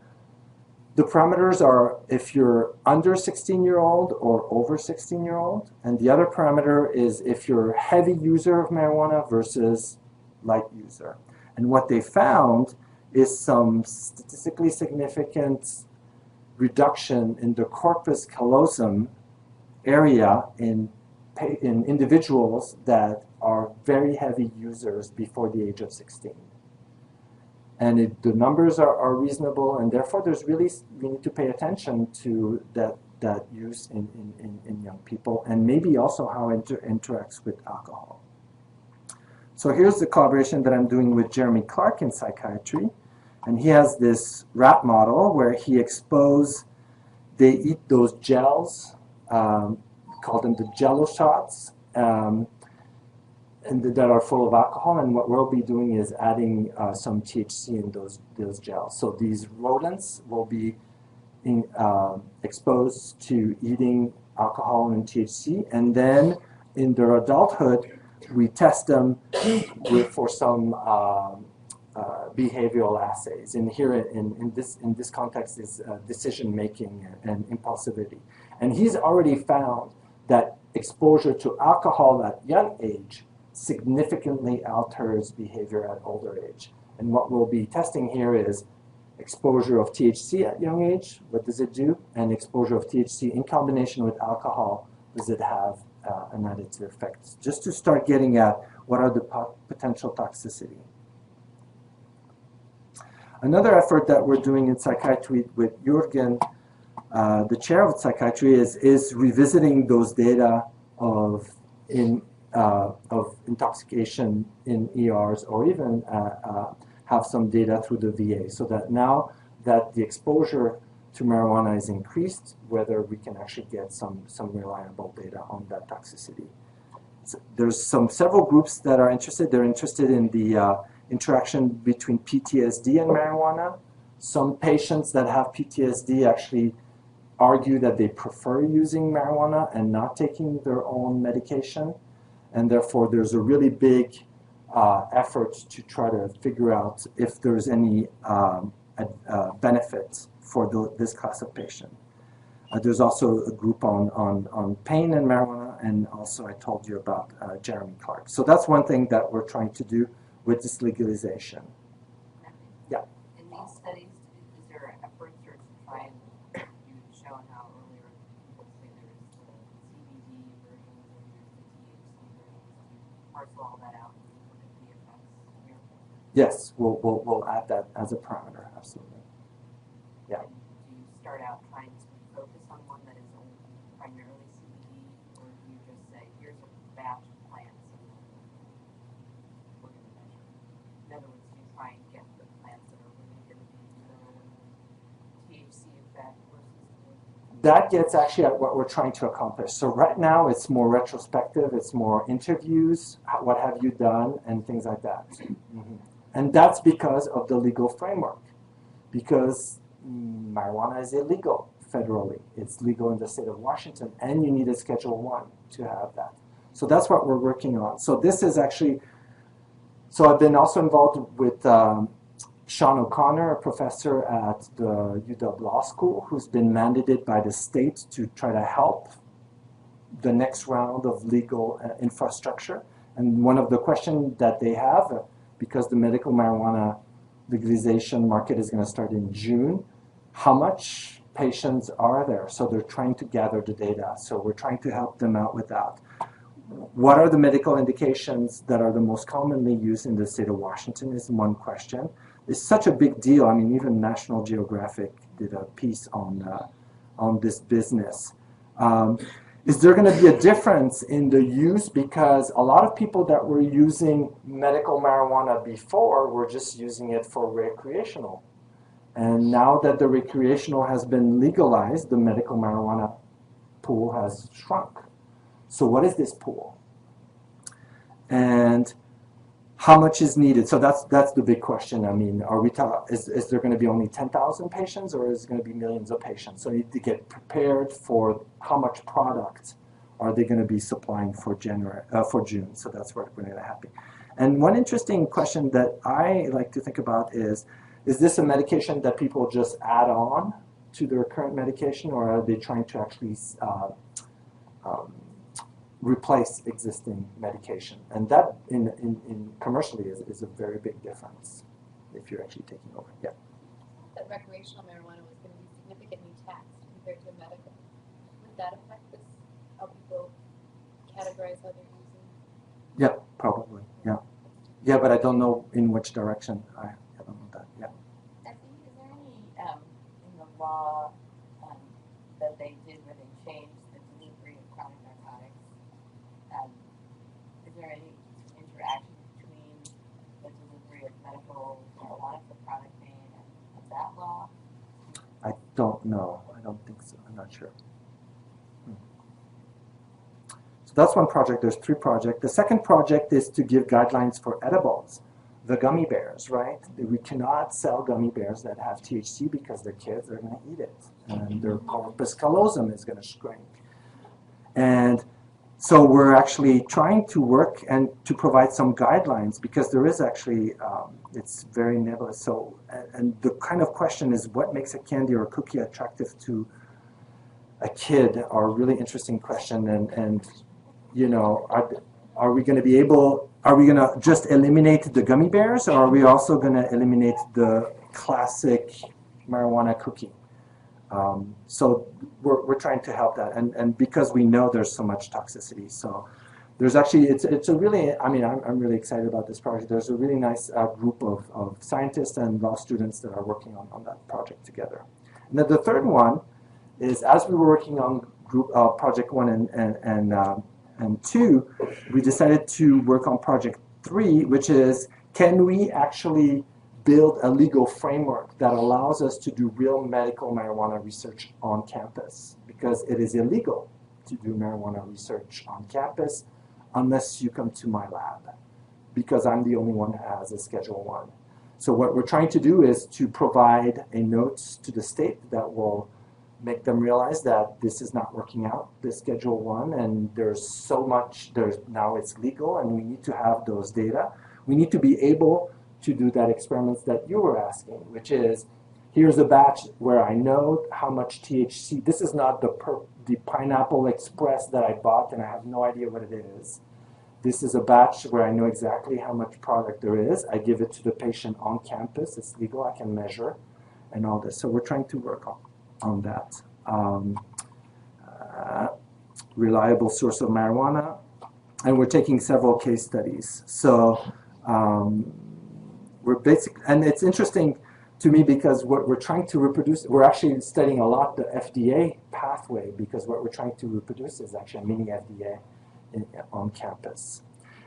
the parameters are if you're under 16-year-old or over 16-year-old, and the other parameter is if you're a heavy user of marijuana versus light user. And what they found is some statistically significant reduction in the corpus callosum area in individuals that are very heavy users before the age of 16. And the numbers are reasonable, and therefore we need to pay attention to that that use in young people, and maybe also how it interacts with alcohol. So here's the collaboration that I'm doing with Jeremy Clark in psychiatry. And he has this rat model where they eat those gels, call them the jello shots, and that are full of alcohol. And what we'll be doing is adding some THC in those gels. So these rodents will be exposed to eating alcohol and THC, and then in their adulthood, we test them for some behavioral assays. And here in this context is decision making and impulsivity. And he's already found that exposure to alcohol at young age significantly alters behavior at older age. And what we'll be testing here is exposure of THC at young age, what does it do? And exposure of THC in combination with alcohol, does it have an additive effect? Just to start getting at what are the potential toxicity. Another effort that we're doing in psychiatry with Jürgen, the chair of psychiatry, is revisiting those data of intoxication in ERs, or even have some data through the VA, so that now that the exposure to marijuana is increased, whether we can actually get some reliable data on that toxicity. So there's several groups that are interested. They're interested in the interaction between PTSD and marijuana. Some patients that have PTSD actually argue that they prefer using marijuana and not taking their own medication. And therefore, there's a really big effort to try to figure out if there's any benefit for this class of patient. There's also a group on pain and marijuana, and also I told you about Jeremy Clark. So that's one thing that we're trying to do with this legalization. Yeah. In these studies, is there efforts to try and you show how earlier, let's say there's the CBD versions and there's the THC versions, to parcel all that out and look at the effects here? Yes, we'll add that as a parameter, absolutely. Yeah. And do you start out trying to focus on one that is primarily CBD, or do you just say, here's a batch of plants and we're going to measure? In other words, do you try and get the plants that are really going to be the THC effect versus That gets actually at what we're trying to accomplish. So right now it's more retrospective, it's more interviews, what have you done, and things like that. Mm-hmm. And that's because of the legal framework. Because marijuana is illegal federally. It's legal in the state of Washington, and you need a Schedule I to have that. So that's what we're working on. So this is actually, so I've been also involved with Sean O'Connor, a professor at the UW Law School, who's been mandated by the state to try to help the next round of legal infrastructure. And one of the questions that they have, because the medical marijuana legalization market is going to start in June, how much patients are there? So they're trying to gather the data. So we're trying to help them out with that. What are the medical indications that are the most commonly used in the state of Washington is one question. It's such a big deal. I mean, even National Geographic did a piece on this business. Is there going to be a difference in the use? Because a lot of people that were using medical marijuana before were just using it for recreational. And now that the recreational has been legalized, the medical marijuana pool has shrunk. So what is this pool? And how much is needed? So that's the big question. I mean, are we is there going to be only 10,000 patients, or is it going to be millions of patients? So you need to get prepared for how much product are they going to be supplying for June. So that's what's going to happen. And one interesting question that I like to think about is this a medication that people just add on to their current medication, or are they trying to actually replace existing medication? And that in commercially is a very big difference if you're actually taking over. Yeah. That recreational marijuana was going to be significantly taxed compared to medical. Would that affect this, how people categorize how they're using? Yeah, probably. Yeah. Yeah, but I don't know in which direction. I don't know that. Yeah. Effie, is there any in the law that they did where don't know. I don't think so. I'm not sure. So that's one project. There's 3 projects. The second project is to give guidelines for edibles, the gummy bears, right? We cannot sell gummy bears that have THC because the kids are going to eat it, and their corpus callosum is going to shrink. And so we're actually trying to work and to provide some guidelines because there is actually, it's very nebulous. So, and the kind of question is what makes a candy or a cookie attractive to a kid are a really interesting question. And you know, are we going to be able, are we going to just eliminate the gummy bears, or are we also going to eliminate the classic marijuana cookie? So we're trying to help that, and because we know there's so much toxicity. So there's actually, it's a really, I mean, I'm really excited about this project. There's a really nice group of scientists and law students that are working on that project together. And then the third one is, as we were working on group project 1 and 2, we decided to work on project 3, which is, can we actually build a legal framework that allows us to do real medical marijuana research on campus? Because it is illegal to do marijuana research on campus unless you come to my lab, because I'm the only one who has a Schedule 1. So what we're trying to do is to provide a note to the state that will make them realize that this is not working out, this Schedule 1, and there's so much, now it's legal, and we need to have those data. We need to be able to do that experiments that you were asking, which is, here's a batch where I know how much THC, this is not the Pineapple Express that I bought and I have no idea what it is. This is a batch where I know exactly how much product there is. I give it to the patient on campus, it's legal, I can measure, and all this. So we're trying to work on that. Reliable source of marijuana, and we're taking several case studies. So we're basically, and it's interesting to me because what we're trying to reproduce, we're actually studying a lot the FDA pathway, because what we're trying to reproduce is actually a mini FDA on campus.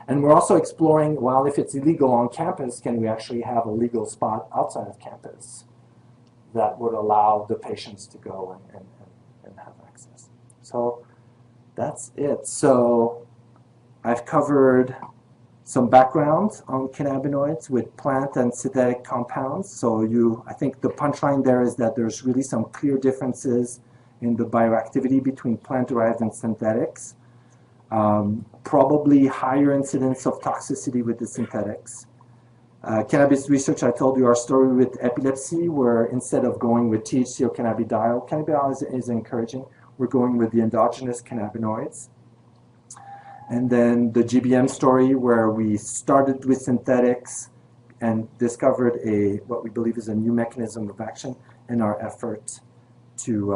And we're also exploring, well, if it's illegal on campus, can we actually have a legal spot outside of campus that would allow the patients to go and have access? So that's it. So I've covered some background on cannabinoids with plant and synthetic compounds. So I think the punchline there is that there's really some clear differences in the bioactivity between plant-derived and synthetics. Probably higher incidence of toxicity with the synthetics. Cannabis research, I told you our story with epilepsy, where instead of going with THC or cannabidiol, cannabidiol is encouraging, we're going with the endogenous cannabinoids. And then the GBM story, where we started with synthetics and discovered what we believe is a new mechanism of action in our effort to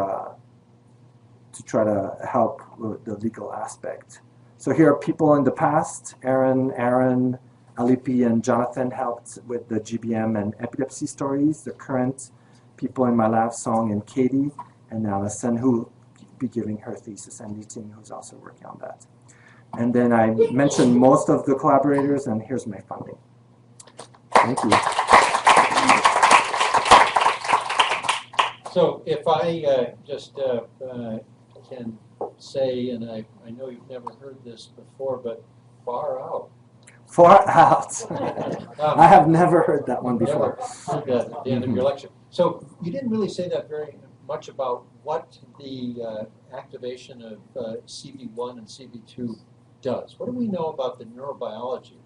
try to help with the legal aspect. So here are people in the past. Aaron, Alipi, and Jonathan helped with the GBM and epilepsy stories. The current people in my lab, Song and Katie, and Allison, who will be giving her thesis, and Liting, who's also working on that. And then I mentioned most of the collaborators, and here's my funding. Thank you. So if I just can say, and I know you've never heard this before, but far out. Far out. I have never heard that one before. Never heard that at the end of your lecture. So you didn't really say that very much about what the activation of CB1 and CB2 does. What do we know about the neurobiology?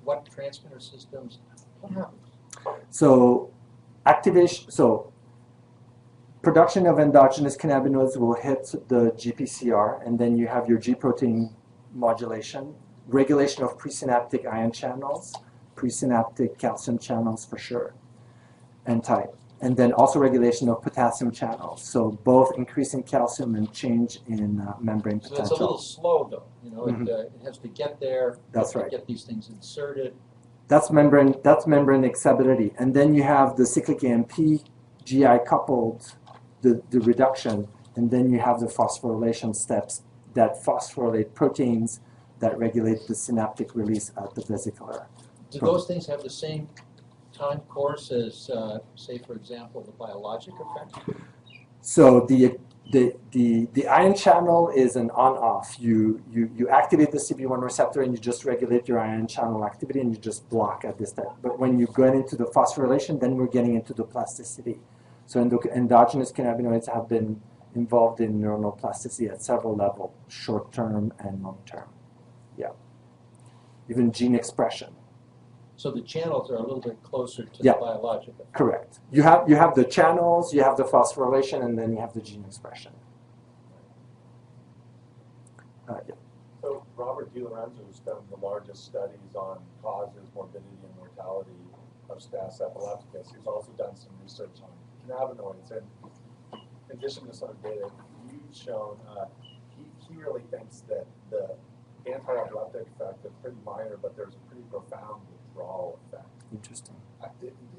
What transmitter systems? What happens? So production of endogenous cannabinoids will hit the GPCR, and then you have your G protein modulation, regulation of presynaptic ion channels, presynaptic calcium channels for sure, and type. And then also regulation of potassium channels. So both increase in calcium and change in membrane potential. So it's a little slow though. It has to get there. That's right. Get these things inserted. That's membrane excitability. And then you have the cyclic AMP, GI coupled, the reduction, and then you have the phosphorylation steps that phosphorylate proteins that regulate the synaptic release at the vesicular. Do those things have the same time course as, say, for example, the biologic effect? So the ion channel is an on-off. You activate the CB1 receptor and you just regulate your ion channel activity and you just block at this time. But when you get into the phosphorylation, then we're getting into the plasticity. So endogenous cannabinoids have been involved in neuronal plasticity at several levels, short-term and long-term. Yeah. Even gene expression. So the channels are a little bit closer to Yeah. the biologic effect. Correct. You have the channels, you have the phosphorylation, and then you have the gene expression. Yeah. So Robert DiLorenzo has done the largest studies on causes, morbidity, and mortality of Staph epilepticus. He's also done some research on cannabinoids. And in addition to some of the data you've shown, he really thinks that the anti-epileptic effect is pretty minor, but there's a pretty profound withdrawal effect. Interesting.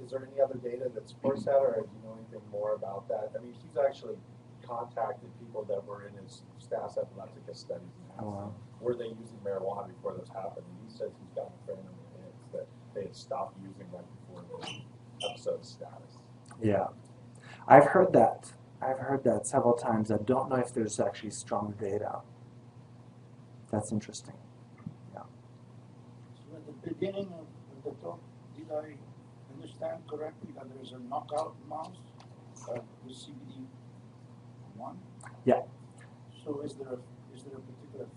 Is there any other data that supports that, or do you know anything more about that? I mean, he's actually contacted people that were in his Staph epilepticus studies and asked them, were they using marijuana before this happened? And he says he's gotten a fair number of hits that they had stopped using right before the episode status. Yeah. I've heard that. I've heard that several times. I don't know if there's actually strong data. That's interesting. Yeah. So at the beginning of the talk, did I understand correctly that there's a knockout mouse, the CBD1? Yeah. So is there a particular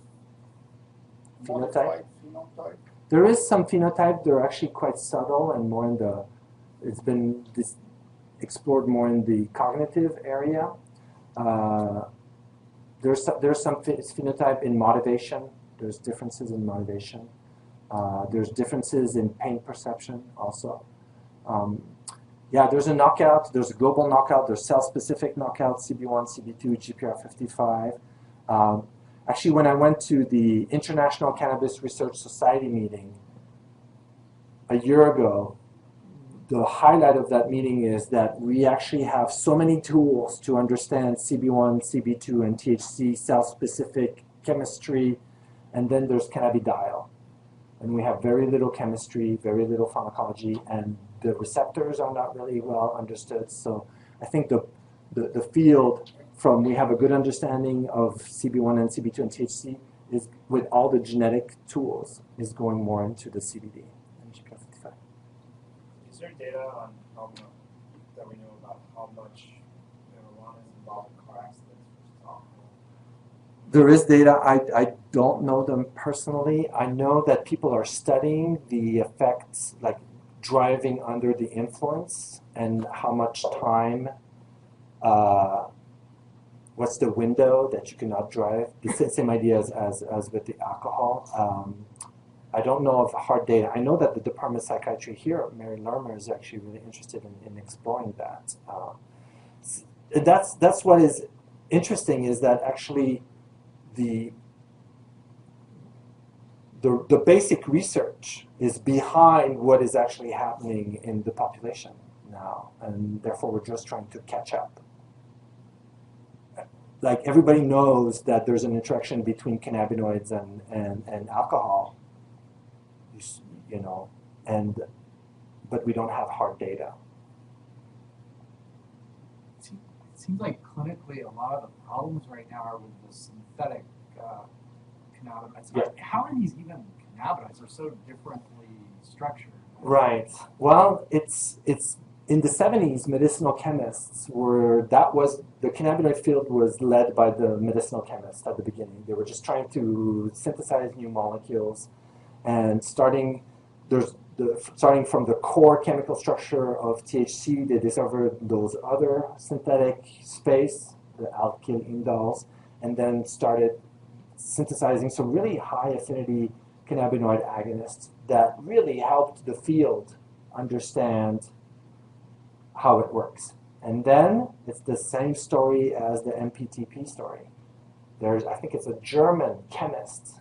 Phenotype? modified phenotype? There is some phenotype. They're actually quite subtle and more in the, it's been explored more in the cognitive area. There's some phenotype in motivation. There's differences in motivation. There's differences in pain perception also. Yeah, there's a knockout. There's a global knockout. There's cell-specific knockout, CB1, CB2, GPR55. Actually, when I went to the International Cannabis Research Society meeting a year ago, the highlight of that meeting is that we actually have so many tools to understand CB1, CB2, and THC, cell-specific chemistry, and then there's cannabidiol. And we have very little chemistry, very little pharmacology, and the receptors are not really well understood. So I think the field from we have a good understanding of CB1 and CB2 and THC is with all the genetic tools is going more into the CBD and GPR55. Is there data on how much that we know about how much marijuana is involved in car accidents versus alcohol? There is data. I don't know them personally. I know that people are studying the effects, like driving under the influence and how much time, what's the window that you cannot drive. The same idea as with the alcohol. I don't know of hard data. I know that the Department of Psychiatry here, Mary Lermer, is actually really interested in exploring that. That's what is interesting is that actually the basic research is behind what is actually happening in the population now, and therefore we're just trying to catch up. Like everybody knows that there's an interaction between cannabinoids and alcohol, you know, but we don't have hard data. It seems like clinically a lot of the problems right now are with the synthetic cannabinoids. Yeah. How are these even cannabinoids? They're so differently structured. Right. Well, it's in the 70s, medicinal chemists the cannabinoid field was led by the medicinal chemists at the beginning. They were just trying to synthesize new molecules, and starting from the core chemical structure of THC, they discovered those other synthetic space, the alkyl indols, and then started synthesizing some really high affinity cannabinoid agonists that really helped the field understand how it works. And then it's the same story as the MPTP story. I think it's a German chemist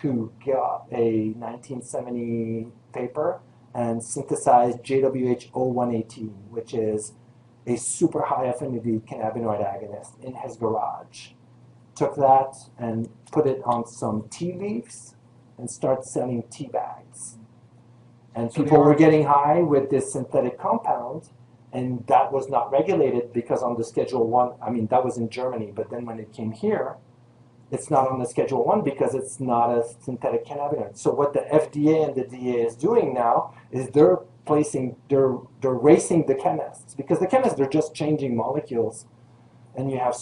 who got a 1970 paper and synthesized JWH-0118, which is a super high affinity cannabinoid agonist in his garage. Took that and put it on some tea leaves and started selling tea bags. And So they people were are- getting high with this synthetic compound, and that was not regulated because on the Schedule 1, I mean, that was in Germany, but then when it came here, it's not on the Schedule 1 because it's not a synthetic cannabinoid. So what the FDA and the DEA is doing now is they're racing the chemists, because the chemists, they're just changing molecules, and you have,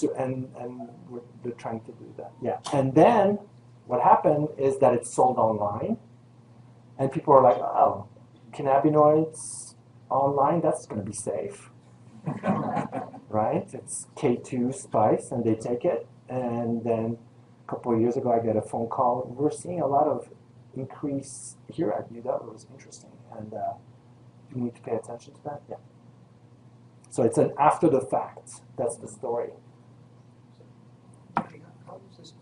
they're trying to do that. Yeah, and then what happened is that it's sold online, and people are like, oh, cannabinoids online, that's going to be safe, right? It's K2 spice, and they take it, and then a couple of years ago, I get a phone call. We're seeing a lot of increase here at UW. It was interesting, and you need to pay attention to that. Yeah. So it's an after the fact. That's the story. How does this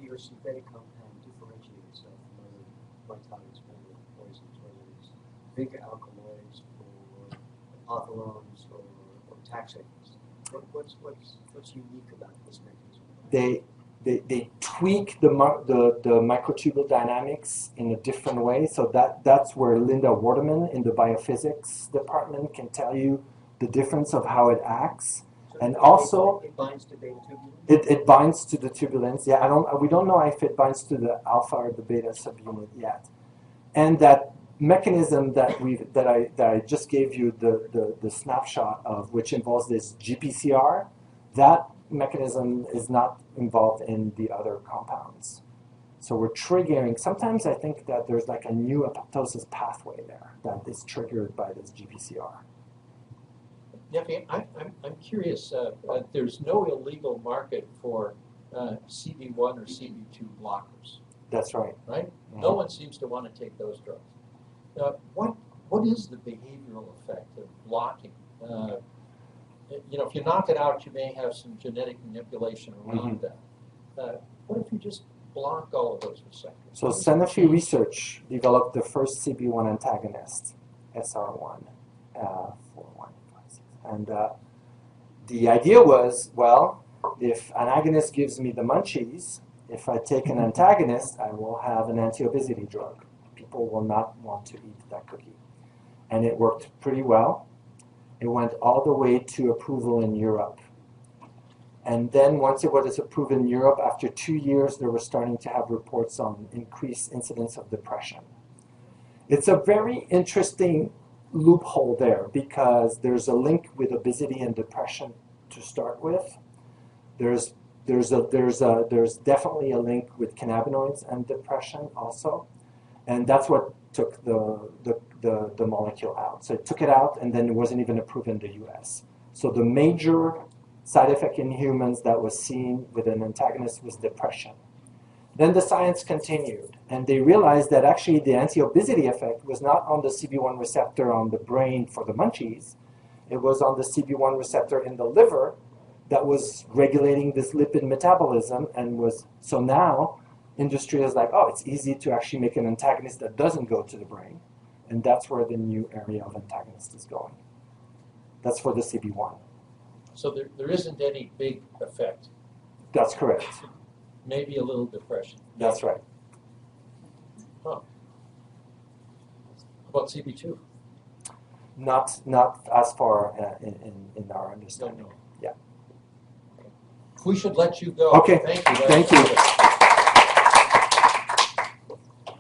your synthetic compound differentiate itself from other narcotics, whether it's poisons, whether it's big alkaloids or authones or taxanes? What's unique about this mechanism? They tweak the microtubule dynamics in a different way. So that's where Linda Waterman in the biophysics department can tell you the difference of how it acts. So And also, it binds to beta tubulin? it binds to the tubulins. Yeah, we don't know if it binds to the alpha or the beta subunit yet. And that mechanism that I just gave you the snapshot of, which involves this GPCR, that mechanism is not involved in the other compounds. So we're triggering, sometimes I think that there's like a new apoptosis pathway there that is triggered by this GPCR. Nephi, I'm curious, there's no illegal market for CB1 or CB2 blockers, That's right. right? Mm-hmm. No one seems to want to take those drugs. What is the behavioral effect of blocking? If you knock it out, you may have some genetic manipulation around that. What if you just block all of those receptors? So Sanofi Research developed the first CB1 antagonist, SR1, 4156. And the idea was, well, if an agonist gives me the munchies, if I take an antagonist, I will have an anti-obesity drug. People will not want to eat that cookie. And it worked pretty well. It went all the way to approval in Europe. And then once it was approved in Europe, after 2 years, they were starting to have reports on increased incidence of depression. It's a very interesting loophole there because there's a link with obesity and depression to start with. There's definitely a link with cannabinoids and depression also. And that's what took the molecule out. So it took it out, and then it wasn't even approved in the US. So the major side effect in humans that was seen with an antagonist was depression. Then the science continued, and they realized that actually the anti-obesity effect was not on the CB1 receptor on the brain for the munchies. It was on the CB1 receptor in the liver that was regulating this lipid metabolism, and was, so now industry is like, oh, it's easy to actually make an antagonist that doesn't go to the brain. And that's where the new area of antagonist is going. That's for the CB1. So there isn't any big effect. That's correct. Maybe a little depression. That's right. Huh. How about CB2? Not as far in our understanding. No. Yeah. We should let you go. Okay. Thank you. Thank you.